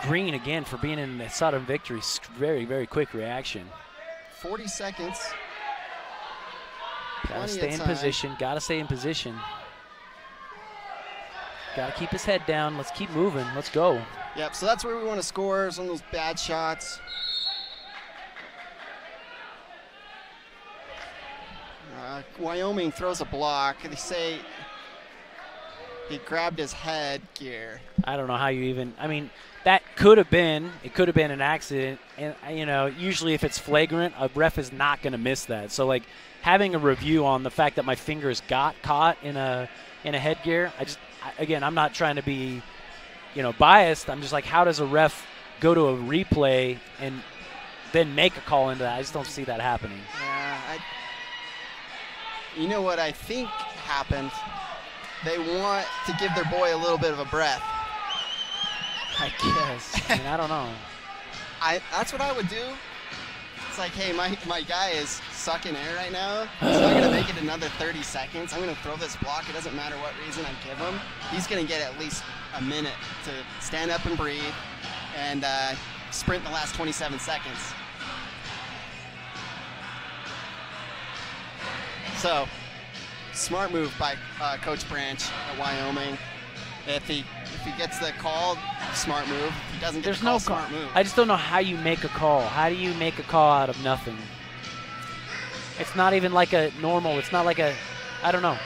Green, again, for being in a sudden victory, very, very quick reaction. 40 seconds. Gotta stay in position. Gotta stay in position. Gotta keep his head down. Let's keep moving. Let's go. Yep, so that's where we want to score, some of those bad shots. Wyoming throws a block. They say he grabbed his head gear. I don't know how you even, I mean, that could have been an accident. And, you know, usually if it's flagrant, a ref is not going to miss that. So, like, having a review on the fact that my fingers got caught in a headgear, again, I'm not trying to be, you know, biased. I'm just like, how does a ref go to a replay and then make a call into that? I just don't see that happening. Yeah, you know what I think happened? They want to give their boy a little bit of a breath. I guess. I mean, I don't know. That's what I would do. It's like, hey, my guy is sucking air right now. He's not going to make it another 30 seconds. I'm going to throw this block. It doesn't matter what reason I give him. He's going to get at least a minute to stand up and breathe and sprint the last 27 seconds. So, smart move by Coach Branch at Wyoming. If he gets the call, smart move. If he doesn't get the call, smart move. I just don't know how you make a call. How do you make a call out of nothing? It's not even like a normal. It's not like a, I don't know.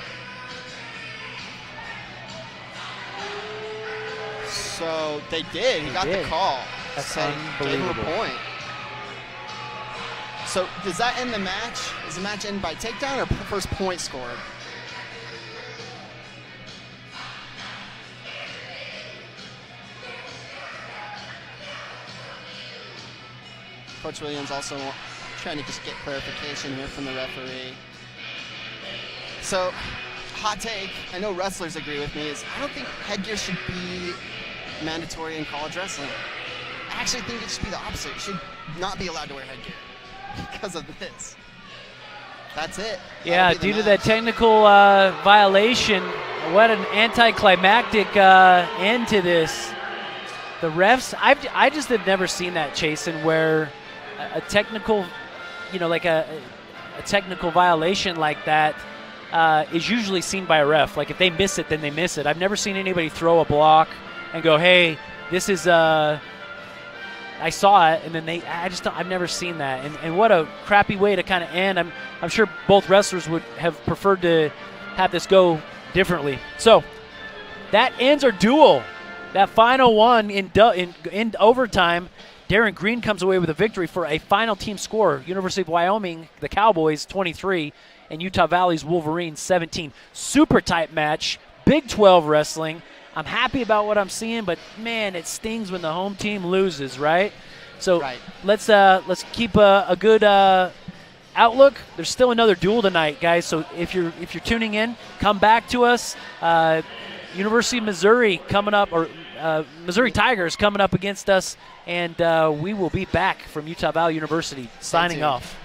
So they did. He got the call. That's unbelievable. Gave him a point. So does that end the match? Does the match end by takedown or first point scored? Coach Williams also trying to just get clarification here from the referee. So, hot take, I know wrestlers agree with me, is I don't think headgear should be mandatory in college wrestling. I actually think it should be the opposite. You should not be allowed to wear headgear because of this. That's it. Yeah, due to that technical violation, what an anticlimactic end to this. The refs, I just have never seen that, Chasen, where a technical, you know, like a technical violation like that is usually seen by a ref. Like if they miss it, then they miss it. I've never seen anybody throw a block and go, hey, this is I saw it, and then I've never seen that. And what a crappy way to kind of end. I'm sure both wrestlers would have preferred to have this go differently. So that ends our duel. That final one in overtime, Darren Green comes away with a victory for a final team score. University of Wyoming, the Cowboys, 23, and Utah Valley's Wolverine, 17. Super tight match, Big 12 wrestling. I'm happy about what I'm seeing, but, man, it stings when the home team loses, right? So let's keep a good outlook, there's still another duel tonight, guys. So if you're tuning in, come back to us. University of Missouri coming up, or Missouri Tigers coming up against us, and we will be back from Utah Valley University. Signing off.